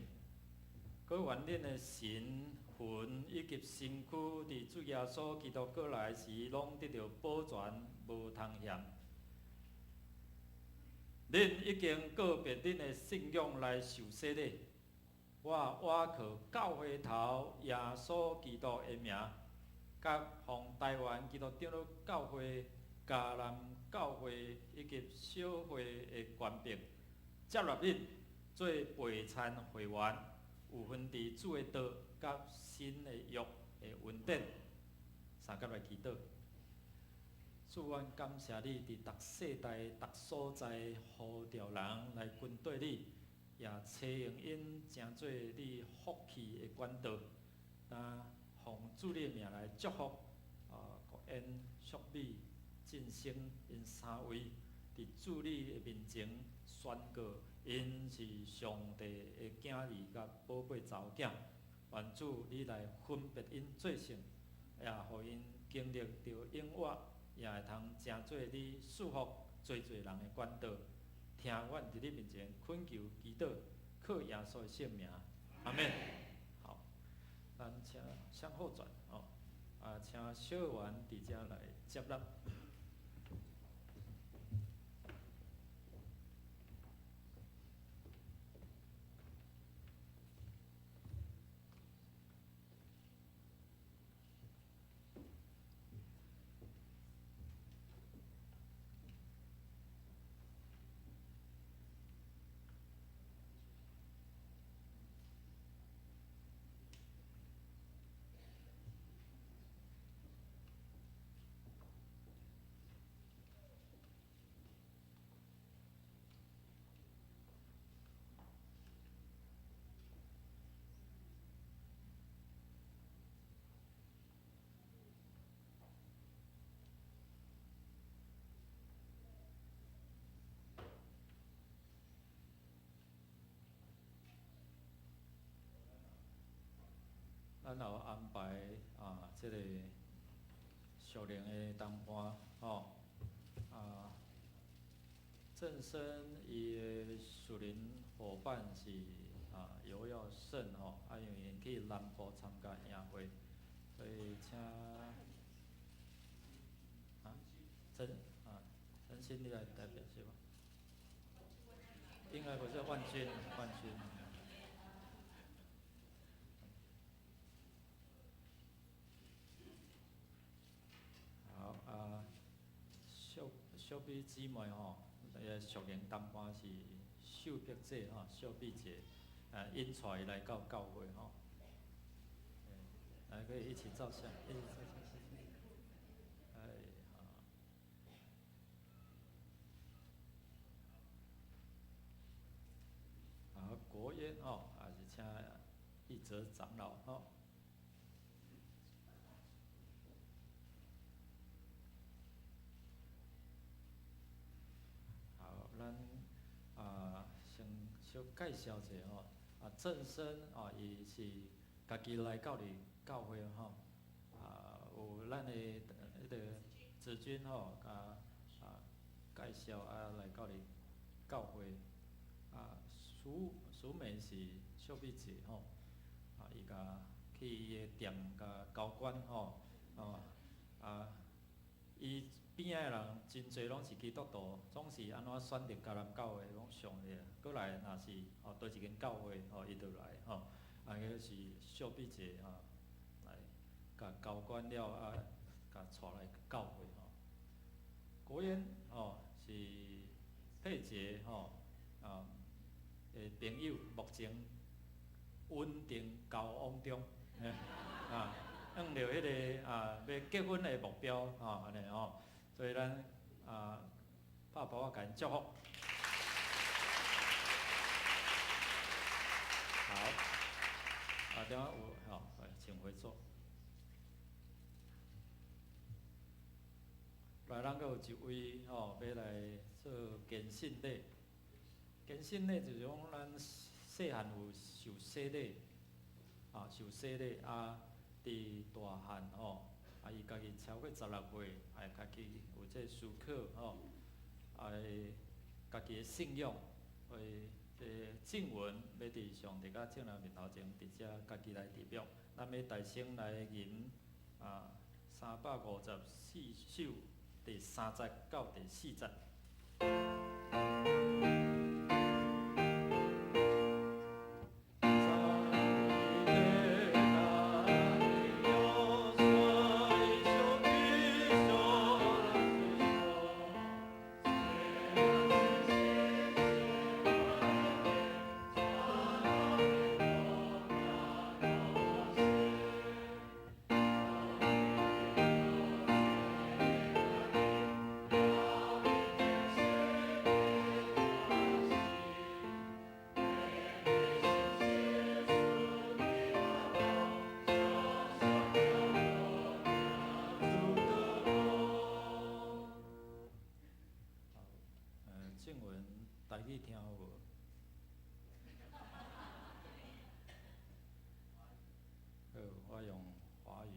佮愿恁的神魂以及身躯，伫主耶稣基督过来时，拢得到保全，无通嫌。恁已经告别恁的信仰来受洗礼，我靠教会头耶稣基督的名，甲奉台湾基督长老教会、迦南教会以及小会的权柄，接纳恁做陪参会员，有份伫主的道甲新的约的恩典。三甲来祈祷，主，阮感谢你伫逐世代、逐所在呼召人来跟对你，也采用因成做你福气的管道。奉主你的名来祝福国恩、淑美、振兴因三位伫主你的面前宣告，因是上帝的囝儿甲宝贝查某囝。愿主你来分别因做成，也互因经历到永活，也会通成做你祝福最人的管道。听阮伫你面前恳求祈祷，靠耶稣的圣名，阿门。好，咱请向后转请小员伫遮来接纳。咱也有安排即个属灵的同伴正生伊的属灵伙伴是尤耀胜因为因去南部参加营会，所以请陈鑫你来代表是吧？应该不是万军。小比姊妹吼，属灵当班是受迫者吼，小比姐，引出来到教会吼，来可以一起照相，一起照相，好，国宴吼，也是请一泽长老吼。咱先小介绍一下吼，正生伊是家己来到哩教会吼，有咱的迄个子君吼，介绍来到哩教会，苏美是小美姐吼，伊甲去伊的店甲交管吼，伊边仔的人真侪拢是基督徒，总是安怎选择迦南教会拢上去，过来若是倒一间教会伊就来吼，迄是小比姐来甲交管了甲带来教会吼。国宴是佩杰的朋友，目前稳定交往中，按着迄个要结婚的目标安尼吼。所以咱拍鼓甲因祝福。好，等下有请回座。来，咱阁有一位要来做坚信礼。坚信礼就是讲咱细汉有受洗礼，受洗礼伫大汉伊家己超过16岁，家己有这思考家己的信仰，这正文要伫上帝甲正人面头前，直接家己来直表。咱要大声来吟354首第3节到第4节。正文台语听有无？好，我用华语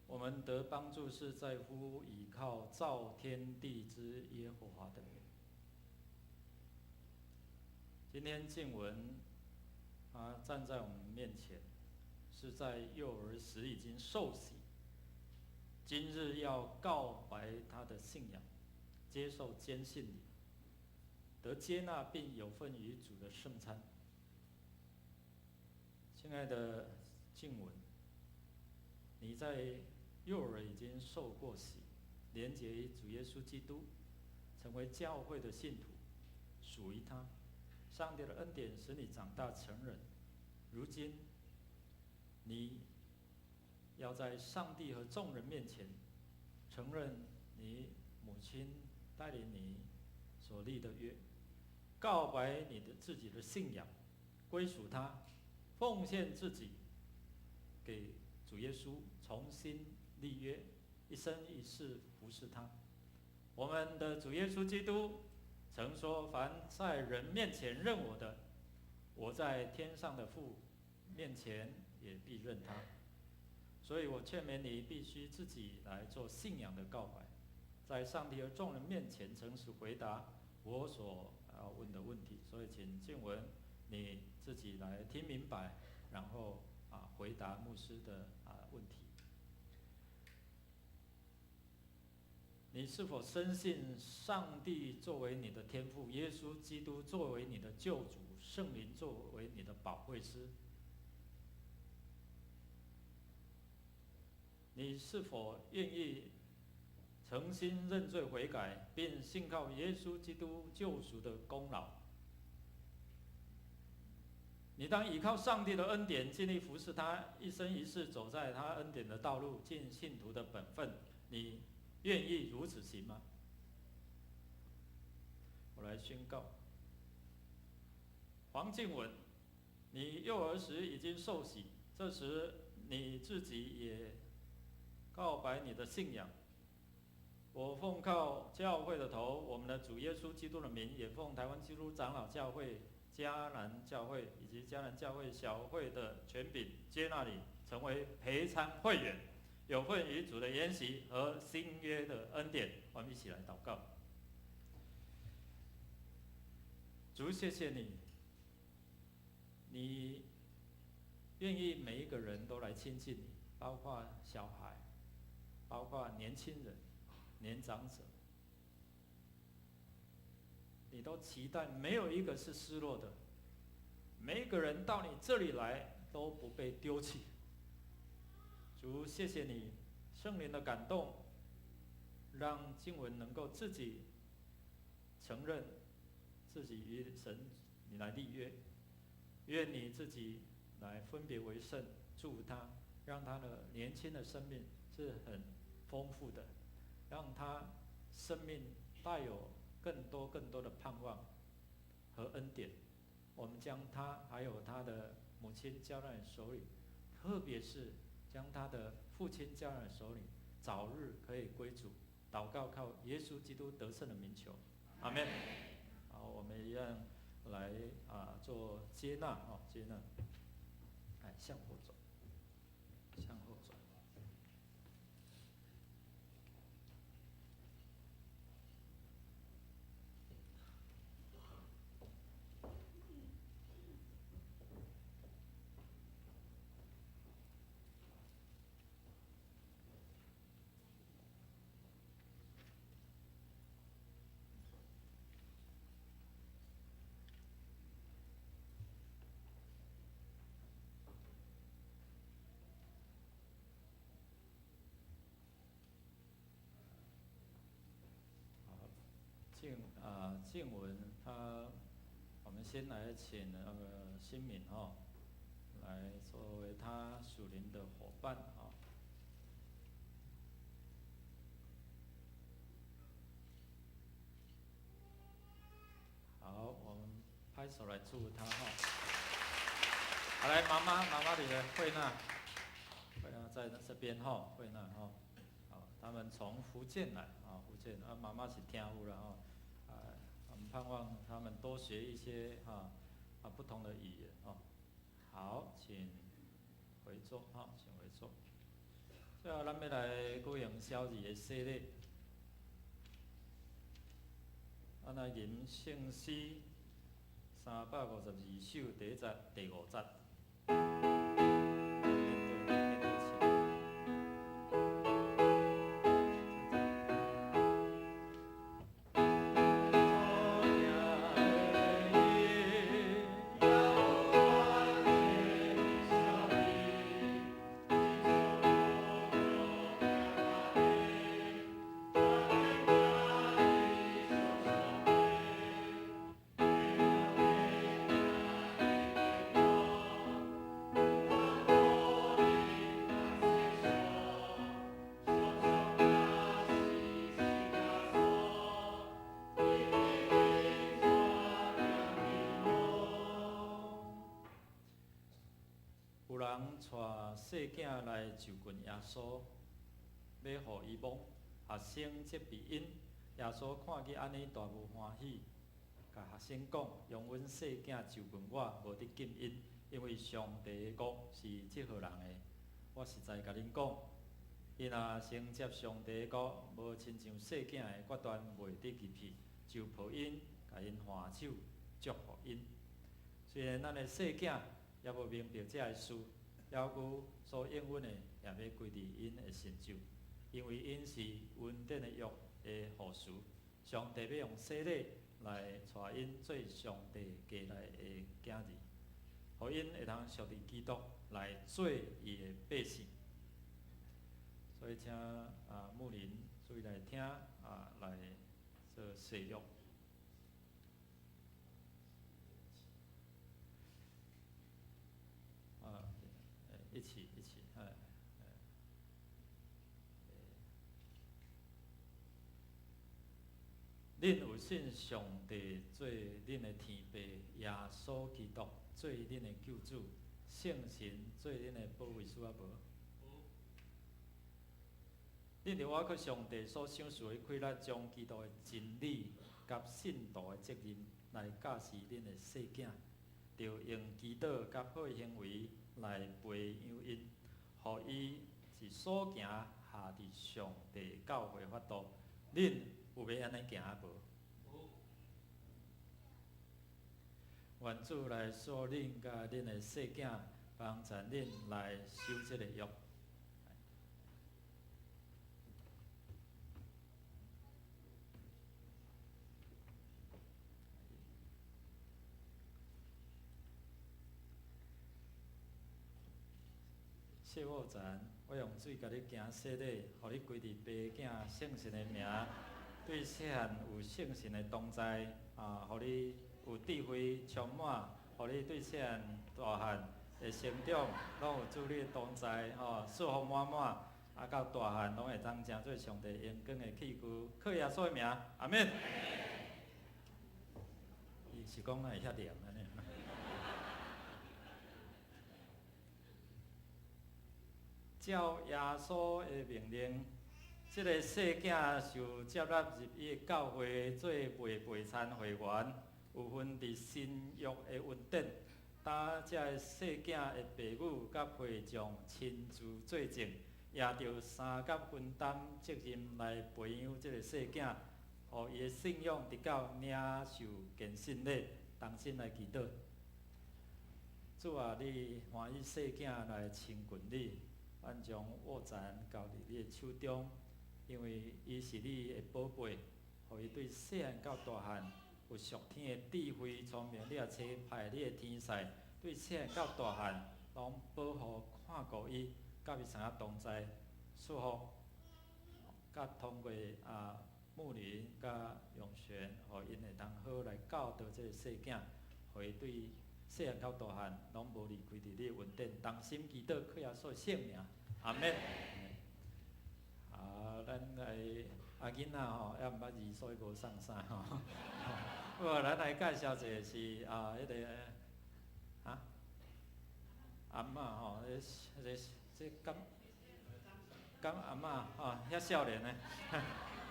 我们得帮助是在乎倚靠造天地之耶和华的名。今天经文站在我们面前，是在幼儿时已经受洗。今日要告白他的信仰，接受坚信礼，得接纳并有份于主的圣餐。亲爱的静文，你在幼儿已经受过洗，连结于主耶稣基督，成为教会的信徒，属于他。上帝的恩典使你长大成人。如今，你要在上帝和众人面前承认你母亲带领你所立的约，告白你的自己的信仰，归属他，奉献自己给主耶稣，重新立约，一生一世服侍他。我们的主耶稣基督曾说：“凡在人面前认我的，我在天上的父面前也必认他。”所以我劝勉你，必须自己来做信仰的告白，在上帝和众人面前诚实回答我所要问的问题。所以，请静文你自己来听明白，然后回答牧师的问题。你是否深信上帝作为你的天父，耶稣基督作为你的救主，圣灵作为你的保惠师？你是否愿意诚心认罪悔改，并信靠耶稣基督救赎的功劳？你当依靠上帝的恩典，尽力服侍他，一生一世走在他恩典的道路，尽信徒的本分。你愿意如此行吗？我来宣告：黄静文，你幼儿时已经受洗，这时你自己也告白你的信仰。我奉靠教会的头，我们的主耶稣基督的名，也奉台湾基督长老教会、迦南教会以及迦南教会小会的权柄，接纳你成为陪参会员，有份于主的筵席和新约的恩典。我们一起来祷告。主，谢谢你，你愿意每一个人都来亲近你，包括小孩，包括年轻人、年长者，你都期待没有一个是失落的，每一个人到你这里来都不被丢弃。主，谢谢你圣灵的感动，让经文能够自己承认自己与神你来立约，愿你自己来分别为圣，祝福他，让他的年轻的生命是很丰富的，让他生命带有更多的盼望和恩典。我们将他还有他的母亲交在你手里，特别是将他的父亲交在你手里，早日可以归主。祷告靠耶稣基督得胜的名求，阿们。好，我们一样来做接纳接纳，向后走，向后走。静文我们先来请新敏来作为他属灵的伙伴好，我们拍手来祝福他好，来妈妈你的慧娜在这边慧娜好，他们从福建来福建妈妈是听有啦我们盼望他们多学一些不同的语言好，请回座请回座。最后，咱要来举行小二的洗礼。来吟圣诗352首第1节、第5节。人带细囝来就近耶稣，要互伊摸，学生则避因。耶稣看见安尼，大无欢喜，甲学生讲：用阮细囝就近我，无得禁因，因为上帝的国是即号人的。我实在甲恁讲，伊若承接上帝的国，无亲像细囝的决断袂得入去，就抱因，甲因换手，祝福因。虽然咱的细囝也无明白这个事。了牛所应允的，也要归伫因的成就，因为因是恩典的约的护士。上帝要用洗礼来带因做上帝家内的囝儿，互因会通属伫基督来做伊的百姓。所以请牧林注意来听来做使用。一起，恁有信上帝做恁的天父，耶稣基督做恁的救主，圣神做恁的保惠师啊无？恁着我靠上帝所赏赐的快乐，将基督的真理甲信徒的责任来教示恁的细囝，着用祈祷甲好行为来培养因，互伊是所行下伫上帝教会法度。恁有要安尼行无？愿主来锁恁甲恁的细囝，帮助恁来守这个约。谢我前，我用水甲你行洗礼，互你归伫爸囝圣神的名，对细汉有圣神的同在，互你有智慧充满，互你对细汉大汉的成长，拢有主你的同在，祝福满满，到大汉拢会当成做上帝荣光的器具，靠耶稣的名，阿免。伊是讲哪会遐念安尼？照耶稣的命令，这个细囝受接纳入伊的教会，做未陪参会员，有份伫新约的恩典。当这个细囝的父母甲会长亲自作证，也着三甲分担责任来培养这个细囝，互伊的信仰直到领受虔信礼，同心来祈祷。主啊，你欢喜细囝来亲近你。咱将握잔交伫你的手中，因为伊是你的宝贝，互伊对细汉到大汉有属天的智慧聪明，你也差派你的天使对细汉到大汉拢保护看顾伊，甲伊相同在，祝福，甲通过牧人甲用权，互因会当好来教导这个细囝，互伊对细汉到大汉拢无离开伫你的恩典，同心祈祷，靠耶稣圣名，阿免。咱来囡仔吼，还毋捌字，所以无送啥吼。好，咱来介绍一个是迄个阿嬷吼，这敢阿嬷吼，遐少年呢。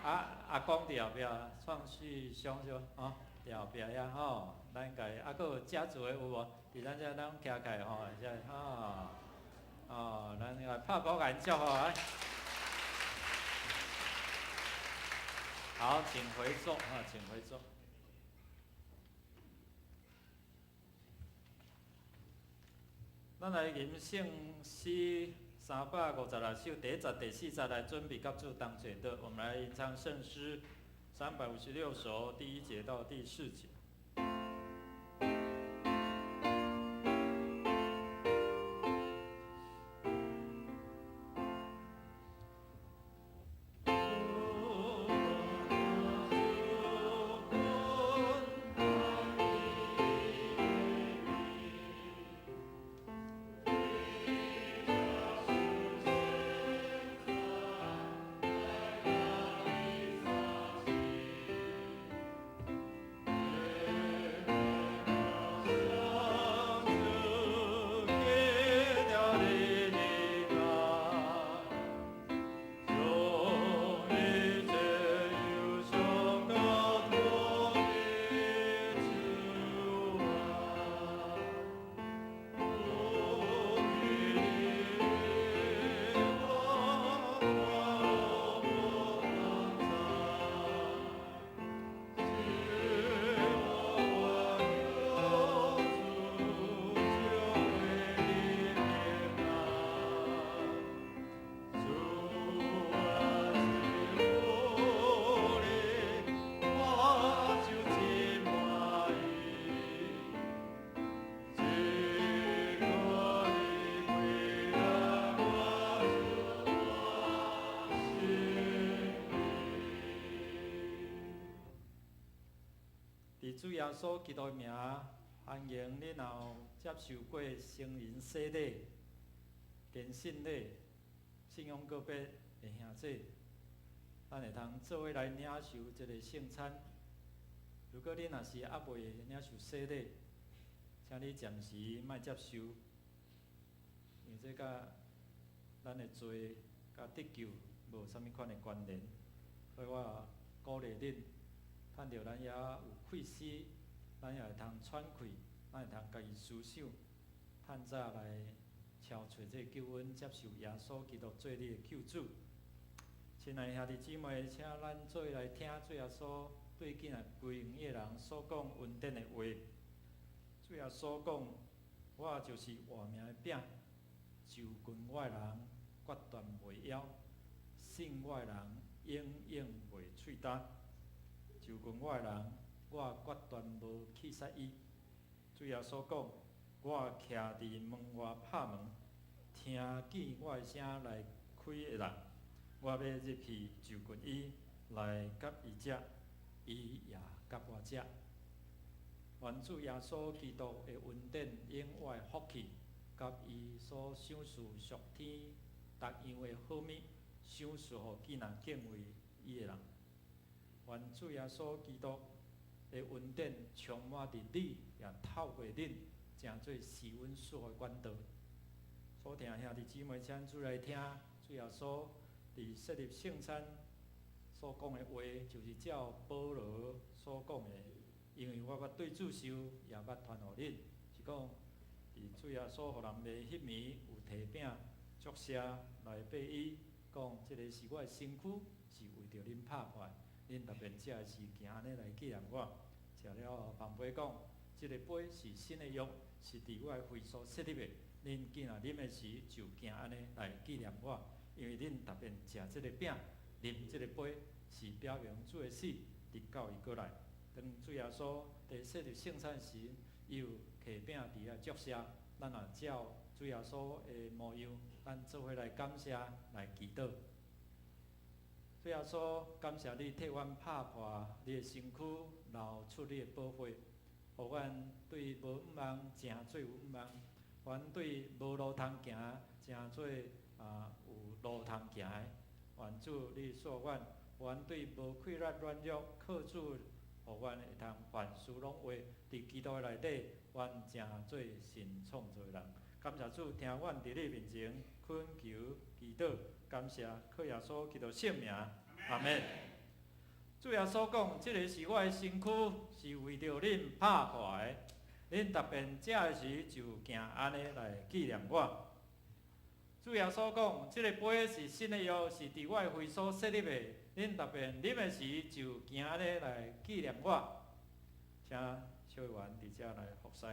阿公伫后壁创序上少吼，伫后壁遐吼，咱家搁有家族的有无？伫咱遮咱徛起吼，遮咱个拍鼓甲因祝福来。好，请回座请回座。咱来吟圣诗356首，第1节、第4节来准备甲主同齐祷。我们来吟唱圣诗356首，第1节到第4节。主耶稣基督的名，欢迎你若接受过成人洗礼、虔信礼、信仰告别的兄弟，咱会通做伙来领受这个圣餐。如果你若是还未领受洗礼，请你暂时莫接受，因为这甲咱的罪、甲得救无啥物款的关联。所以我鼓励恁，趁着咱也有气息，咱也会通喘气，咱会通家己思想，趁早来敲找这救恩，接受耶稣基督做你的救主。亲爱的兄弟姊妹，请咱做伙来听主耶稣对今日归荣的人所讲恩典的话。主耶稣讲：“我就是活命的饼，就近我的人决断袂枵，信我的人永远袂喙焦。就近我的人，我决断无去杀伊。”主耶稣讲：“我徛伫门外拍门，听见我的声来开的人，我要入去就近伊，来甲伊食，伊也甲我食。”愿主耶稣基督的恩典、永远的福气，甲伊所赏赐属天逐样的好物，赏赐予既若敬畏伊的人。愿主耶稣基督的恩典充满伫你，也透过恁，成做是阮所的管道。所听兄弟姊妹，请主来听主耶稣伫设立圣餐所讲的话，就是照保罗所讲的。因为我捌对主受，也捌传互恁，是讲伫主耶稣互人卖迄暝有提饼祝谢来拜伊，讲即个是我的身躯，是为着恁拍破，恁特别食的是行安尼来纪念我。食了后，旁边讲，即个杯是新的约，是伫我的会所设立的，恁既然啉的时就行安尼来纪念我，因为恁特别食即个饼，啉即个杯，是表明主的死，直到伊过来。当主耶稣伫设立圣餐时，伊有摕饼伫遐祝谢，咱也照主耶稣的模样，咱做伙来感谢，来祈祷。主耶稣，感谢你替阮拍破你的身躯，流出你的宝血，互阮对无毋茫正做有毋茫，阮对无路通行正做有路通行的。愿主你赐阮，阮对无溃烂软弱靠主。互阮会通凡事拢话，伫基督的内底，阮正做新创造的人。感谢主，听阮伫你面前恳求祈祷，感谢靠耶稣基督圣名，阿门。主耶稣讲，即个是我的身躯，是为着恁拍破的。恁特别食的时就行安尼来纪念我。主耶稣讲，即个杯是新的约，是伫我的会所设立的。恁特别啉的时就行安尼来纪念我，请小员伫遮来服侍。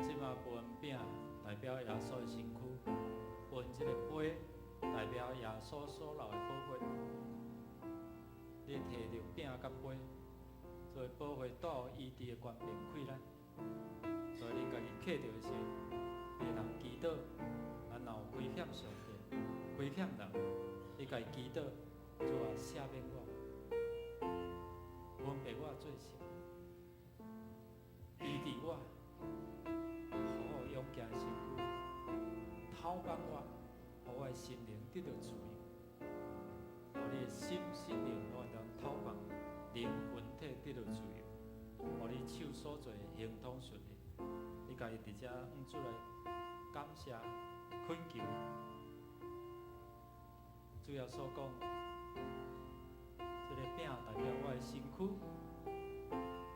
即马分饼代表耶稣的身躯，分即个杯代表耶稣所流的宝血。你摕着饼甲杯，做宝血倒医治的权柄溃烂。所以你家己摕着的时，你会通祈祷，然后亏欠上帝，亏欠人，你家己祈祷，主啊赦免我，分别我做事，医治我。行身躯，透放我，互我的心灵得到自由，互你的心灵完全透放，灵魂体得到自由，互你手所做行通顺利。你家己伫遮出来感谢、恳求。主耶稣讲，这个饼代表我的身躯，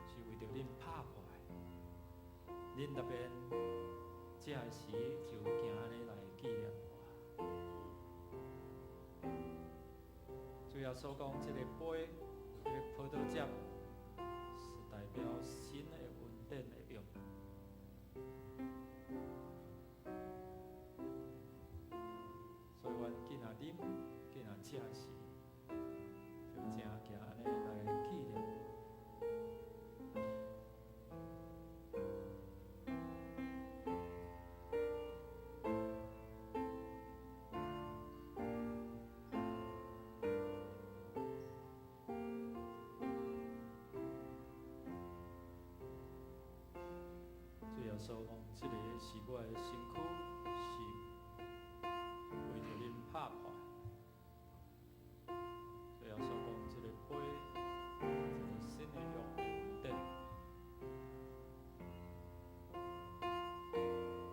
是为着恁拍破的。恁特别食的时，就行安尼来纪念我。主要所讲，这个杯，这个葡萄汁，是代表新的稳定的用。所以，阮既若啉，既若食时，就正行安尼来纪念。主要所讲，这个是我的身躯，是为着恁拍破。主要所讲，这个杯，就是新的用的稳定。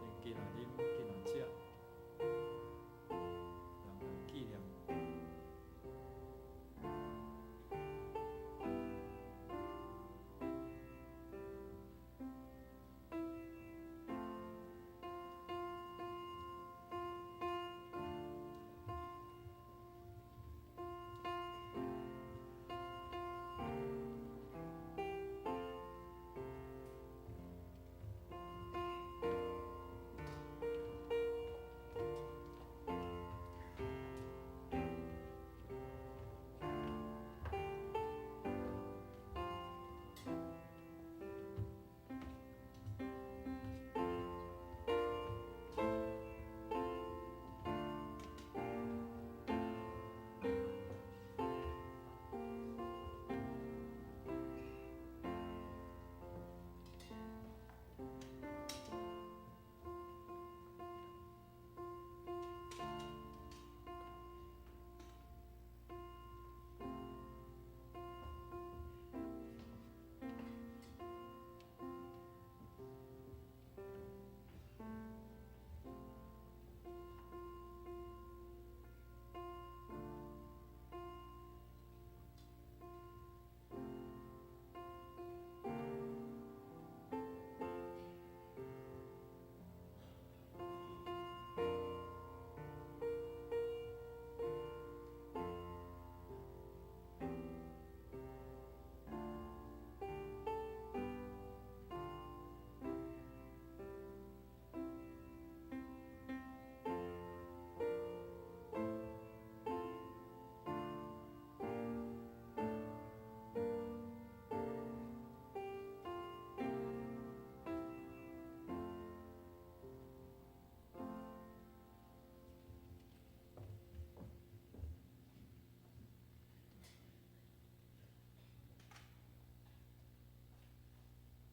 你既若啉，既若食，让来纪念。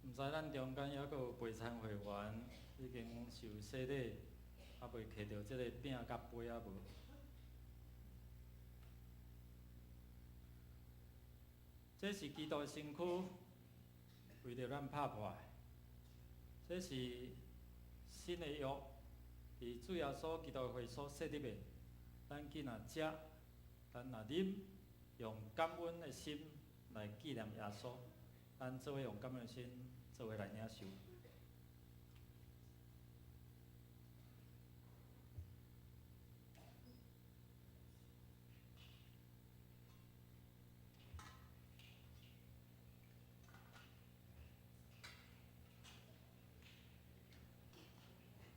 毋知咱中间还阁有陪餐会员已经受洗礼，还未摕到即个饼甲杯啊无？这是基督的身躯，为着咱拍破的。这是新的约，伫主耶稣基督的会所设立的。咱既若食，咱若啉，用感恩的心来纪念耶稣。咱做伙用感恩的心，做伙来领受。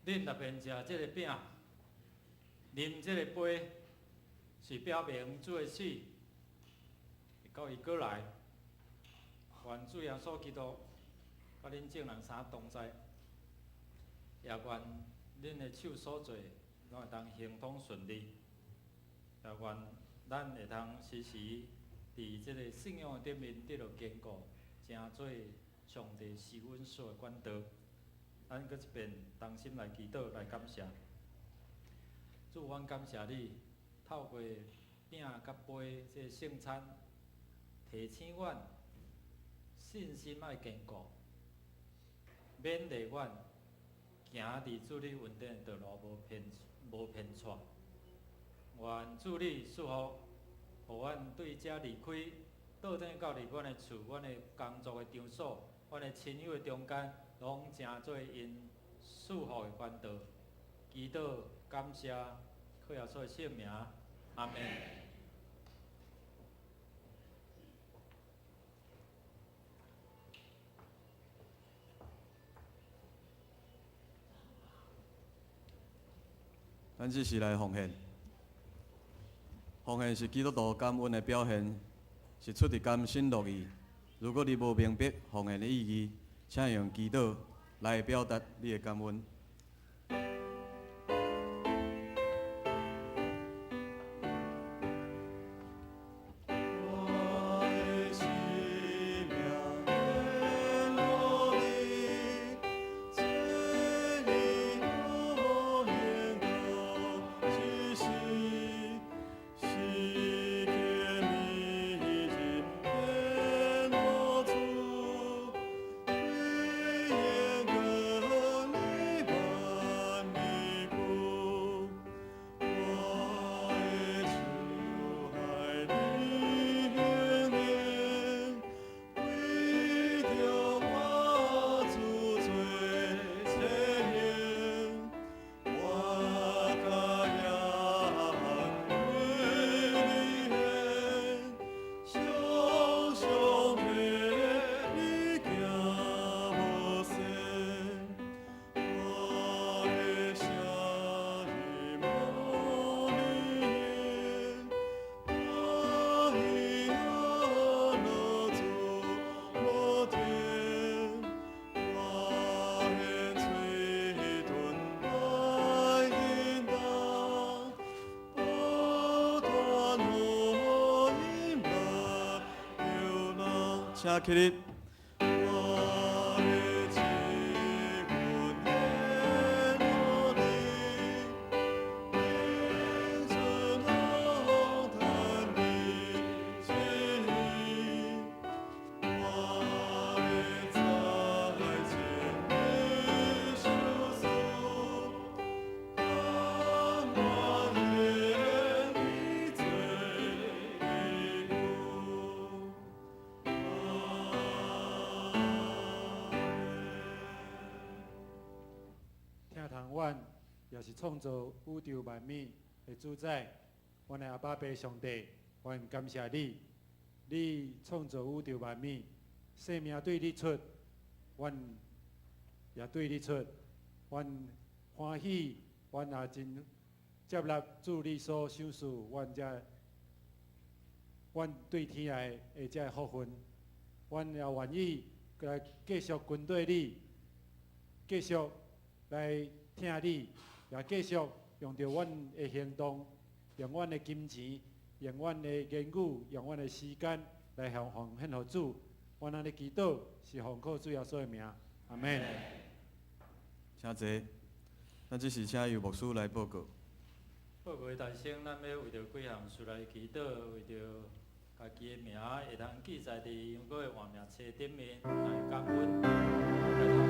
恁若免食即个饼，啉即个杯，是表明主的死，到伊过来。愿主耶稣基督甲恁众人三同在，也愿恁的手所做，拢会当行通顺利。也愿咱会通时时伫即个信仰的顶面得到坚固，成做上帝施恩所的管道。咱搁一遍同心来祈祷，来感谢。主，阮感谢你，透过饼甲杯这圣餐，提醒阮信心爱坚固，勉励阮行伫主你稳定的道路，无偏错。愿主你赐福互阮对遮离开，倒转到伫阮的厝、阮的工作的场所、阮的亲友的中间，拢成做因祝福的管道。祈祷感谢，靠耶稣的圣名，阿门。咱只是来奉献，奉献是基督徒感恩的表现，是出于甘心乐意。如果你无明白奉献的意义，请用祈祷来表达你的感恩。请起立。也是创造宇宙万物的主宰，阮的阿爸爸上帝，阮感谢你，你创造宇宙万物，生命对你出，阮也对你出，阮欢喜，阮也真接纳主你所赏赐，阮对天来的这福分，阮也愿意来继续跟对你，继续来听你。也继续用着阮的行动，用阮的金钱，用阮的言语，用阮的时间来奉献予主。阮安尼祈祷是奉靠主耶稣的名，阿门。请坐。咱这是请由牧师来报告。报告的大声，咱要为着几项事来祈祷，为着家己的名会通记载伫永过的活命册顶面来感恩。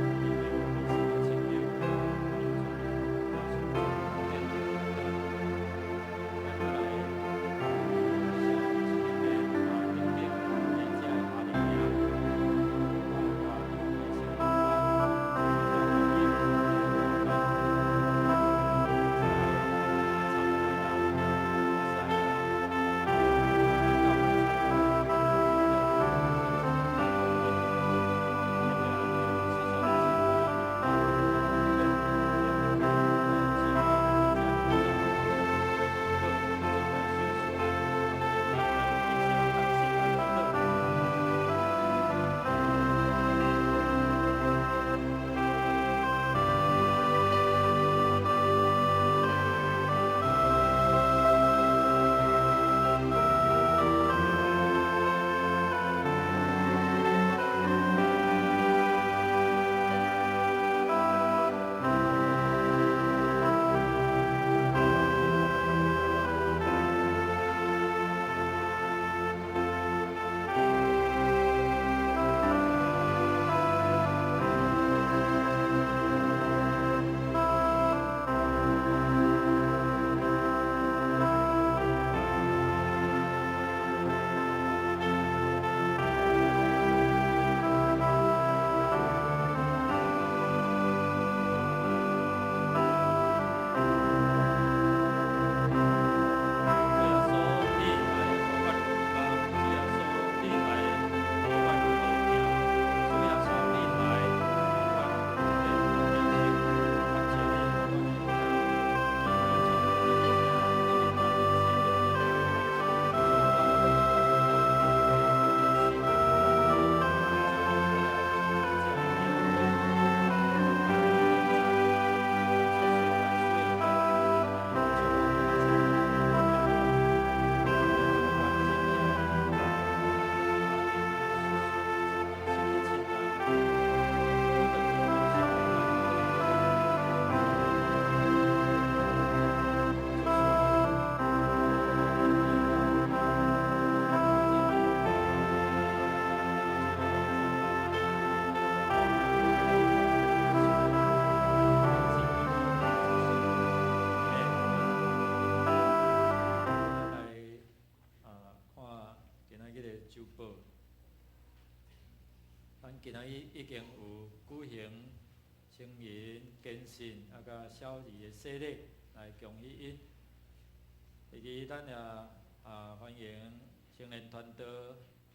今仔日已经有举行成人健信甲小儿的洗礼来恭喜因。第二，咱也欢迎青年团队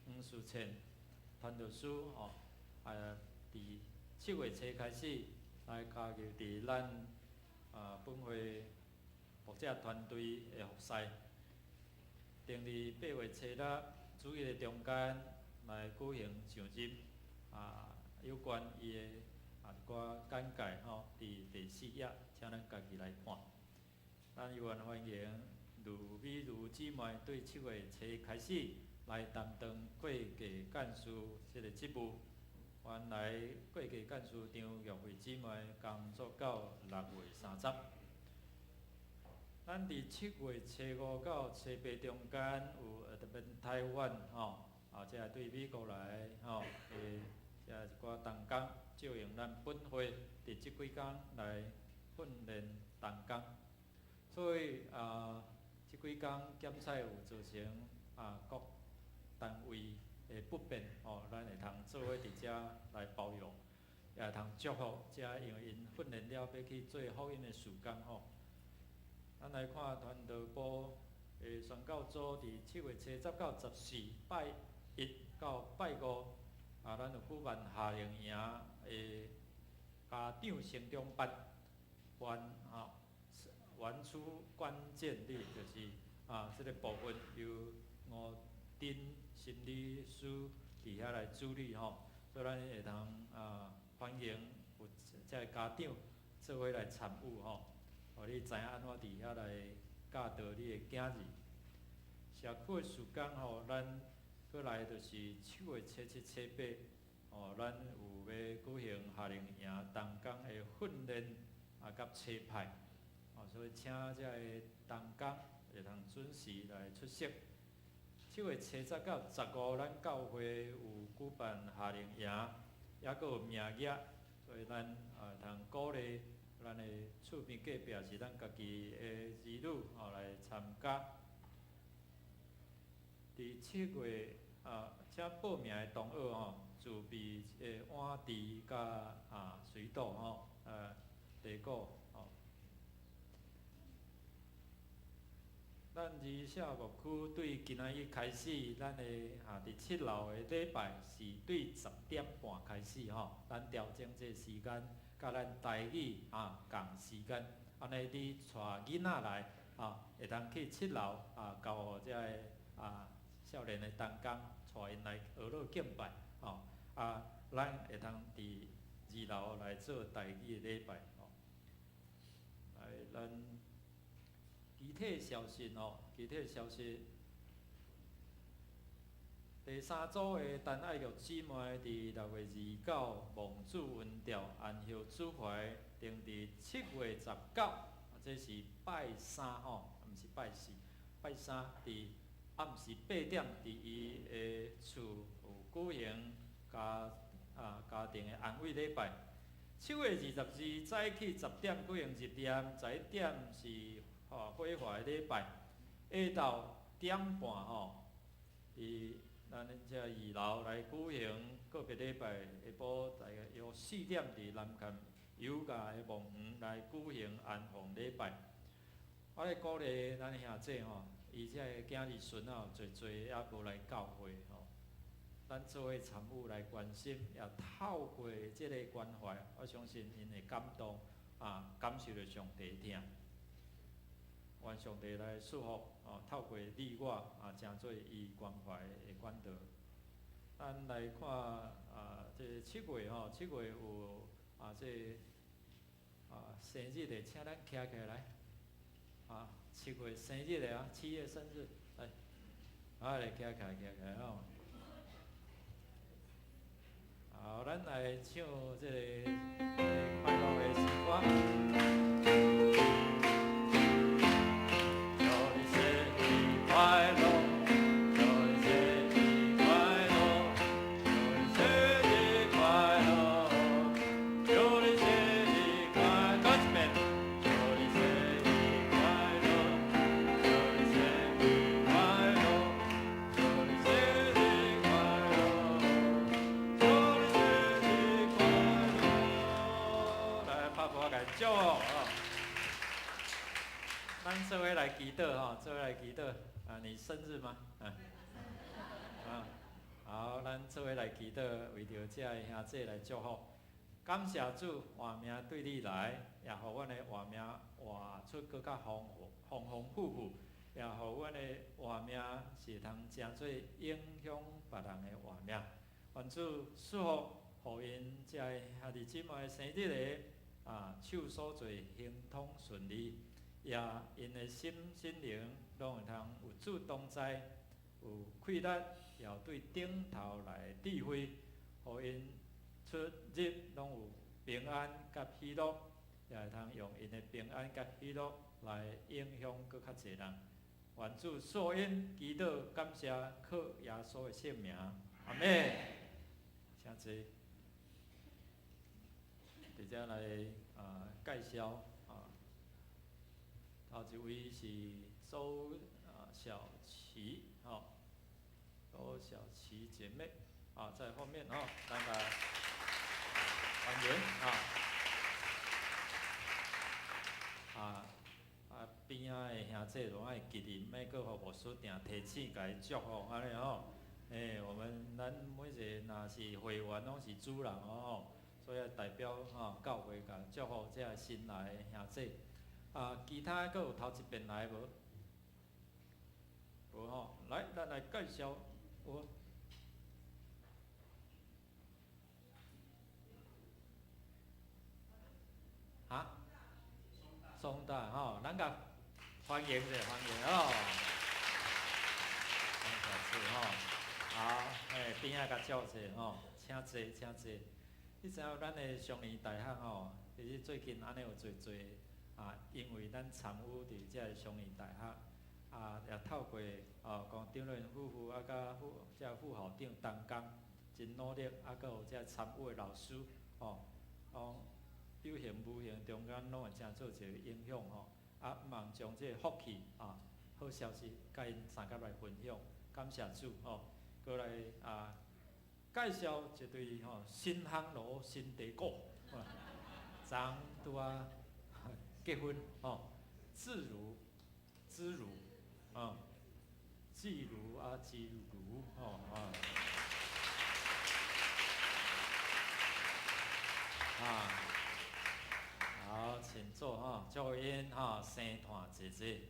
黄淑倩团队师伫7月初开始来加入伫咱本会牧者团队的服侍，定伫8月初六主日的中间来举行上任有关伊的一寡简介伫第4页，请咱家己来看。咱有缘欢迎卢美如姊妹对7月初开始来担当会计干事这个职务。原来会计干事张玉慧姊妹工作到6月30。咱伫7月初5到初8中间有台湾即个对美国来即一寡同工借用咱本会伫即几天来训练同工，所以即几天检采有造成各单位的不便咱会通做伙伫遮来包容，也会通祝福遮，因为因训练了要去做福音的事工咱来看传道部的宣教组伫7月初10到14拜1到拜5咱有举办夏令营的家长成长班，原出关键力就是这个部分由吴丁心理师伫遐来主理所以咱会通欢迎有这个家长做伙来参与互你知影安怎伫遐来教导你的囝儿。社区的事工咱过来就是7月初7、初8咱有要举行夏令营同工的训练甲车派所以请这个同工会通准时来出席。7月初10到15，咱教会有举办夏令营，也佫有名额，所以咱会通鼓励咱的厝边隔壁是咱家己的儿女来参加。伫7月请报名的同学自备碗箸甲水稻地鼓咱二社牧区对今仔日开始，咱的伫7楼的礼拜是对10点半开始咱调整这时间，甲咱台语共时间，安尼你带囡仔来会通去7楼交互这个少年的同工，带因来学乐敬拜咱会通伫2楼来做台语的礼拜来咱。具体消息第3组的陈爱玉姊妹伫6月29蒙主文调安休主怀，定伫7月19，这是拜3毋是拜4，拜3伫暗时8点伫伊的厝有举行家庭的安慰礼拜。7月22早起10点举行1点，11点是火化的礼拜，下昼点半伫咱这2楼来举行个别礼拜，下晡大概约4点伫南崁油价的墓园来举行安放礼拜。我咧鼓励咱兄弟伊这个囝儿孙侪还无来教会咱做伙参与来关心，也透过这个关怀，我相信因会感动感受到上帝疼。愿上帝来祝福透过你我成做伊关怀的管道。咱来看这7月7月有这生日的，请咱徛起来7月生日的7月生日，来徛起来好，咱来唱这个快乐的诗歌。快乐，祝你生日快乐，祝你生日快乐，祝你生日快乐，祝你生日快乐，祝你生日快乐，祝你生日快乐，祝你生日。做伙来祈祷哈，做伙来祈祷啊！你生日吗？好，咱做伙来祈祷，为着这兄弟来祝福。感谢主，活命对你来，也互阮的活命活出更较丰丰富富，也互阮的活命是通真做影响别人的活命。愿主祝福，互因这兄弟姊妹生日的手所做行通顺利，也因的心灵拢会通有主同在，有气力，也对顶头来智慧，互因出入拢有平安甲喜乐，也会通用因的平安甲喜乐来影响搁较侪人。愿主所因祈祷感谢，靠耶稣的圣名，阿门。请坐。直接来介绍头一位是周小琪周小琪姐妹在后面咱来欢迎边仔的兄弟拢爱记得，莫搁互牧师定提醒，甲伊祝福安尼我们咱每一个若是会员，拢是主人所以代表教会甲祝福这新来的兄弟。其他搁有头一遍来无？无来，咱来介绍松大咱甲欢迎者，欢迎好，边仔甲叫者请坐，请坐。你知影咱的双年大学其实最近安尼有做因为咱参与伫这个双年大学也透过讲张任夫妇甲这副校长同工，真努力，搁有这参与的老师有形无形中间拢会真做一个影响毋茫将这个福气好消息，甲因三甲来分享，感谢主过来介绍一对新航路新地果，昨拄结婚自如知如季如季如好，请坐祝因生团姐姐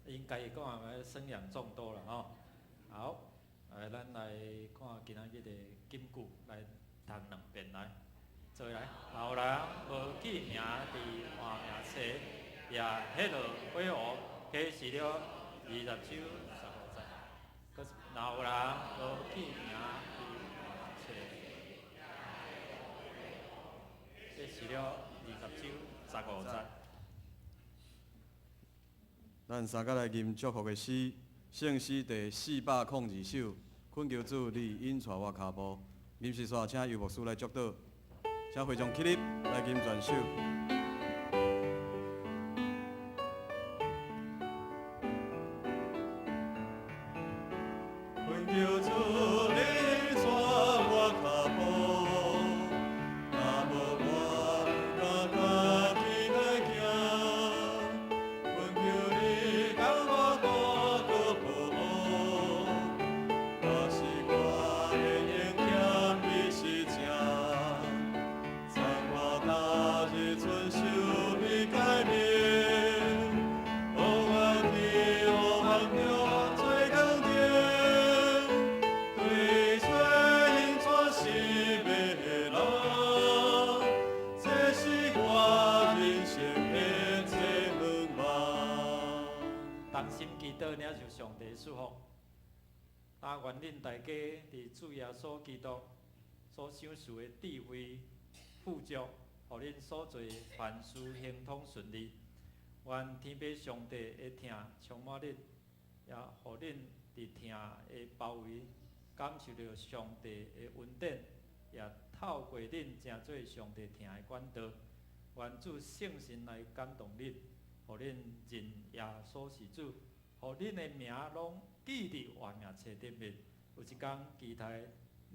应该讲生养众多了好，咱来看今仔日的金句，来读两遍来。做来，老人无记名伫换名册，也迄落火湖，启示了20首15节。可是老人无记名伫换册，启示了20首15节。咱三甲来吟祝福的诗，圣诗第402首，恳求主你引带我脚步。临时煞请尤牧师来祝祷。请会众起立，来吟全首。恳求主你带我脚步，若无我不敢家己来行。恳求你教我多个保护，我是我的应欠你是正。春秋你改变，往我天往中最肯定，对吹引转是袂人，这是我人生的最远望。同心祈祷，领受上帝祝福。但愿恁大家伫主耶稣基督所享受的智慧富足。互恁所做凡事行通顺利，愿天父上帝的疼充满恁，也互恁伫疼的包围，感受到上帝的恩典，也透过恁成做上帝疼的管道。愿主圣神来感动恁，互恁认耶稣是主，互恁的名拢记伫活命册顶面。有一天期待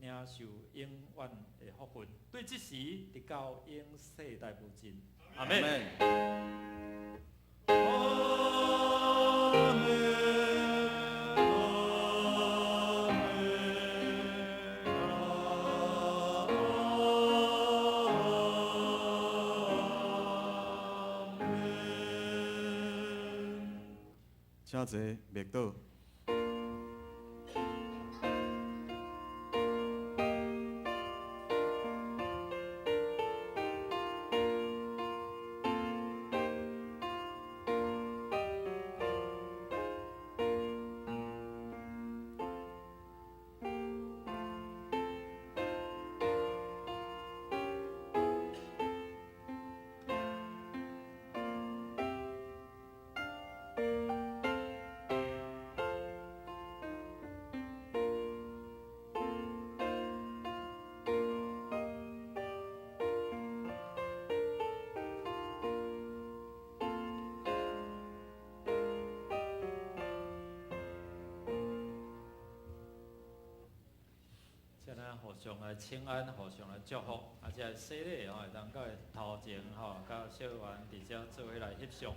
领受永远的福分，对即时直到永世代不尽。阿门。请坐，麦倒。互相来请安，互相来祝福，啊，这洗礼吼会当到头前吼，甲小员伫遮做伙来翕相。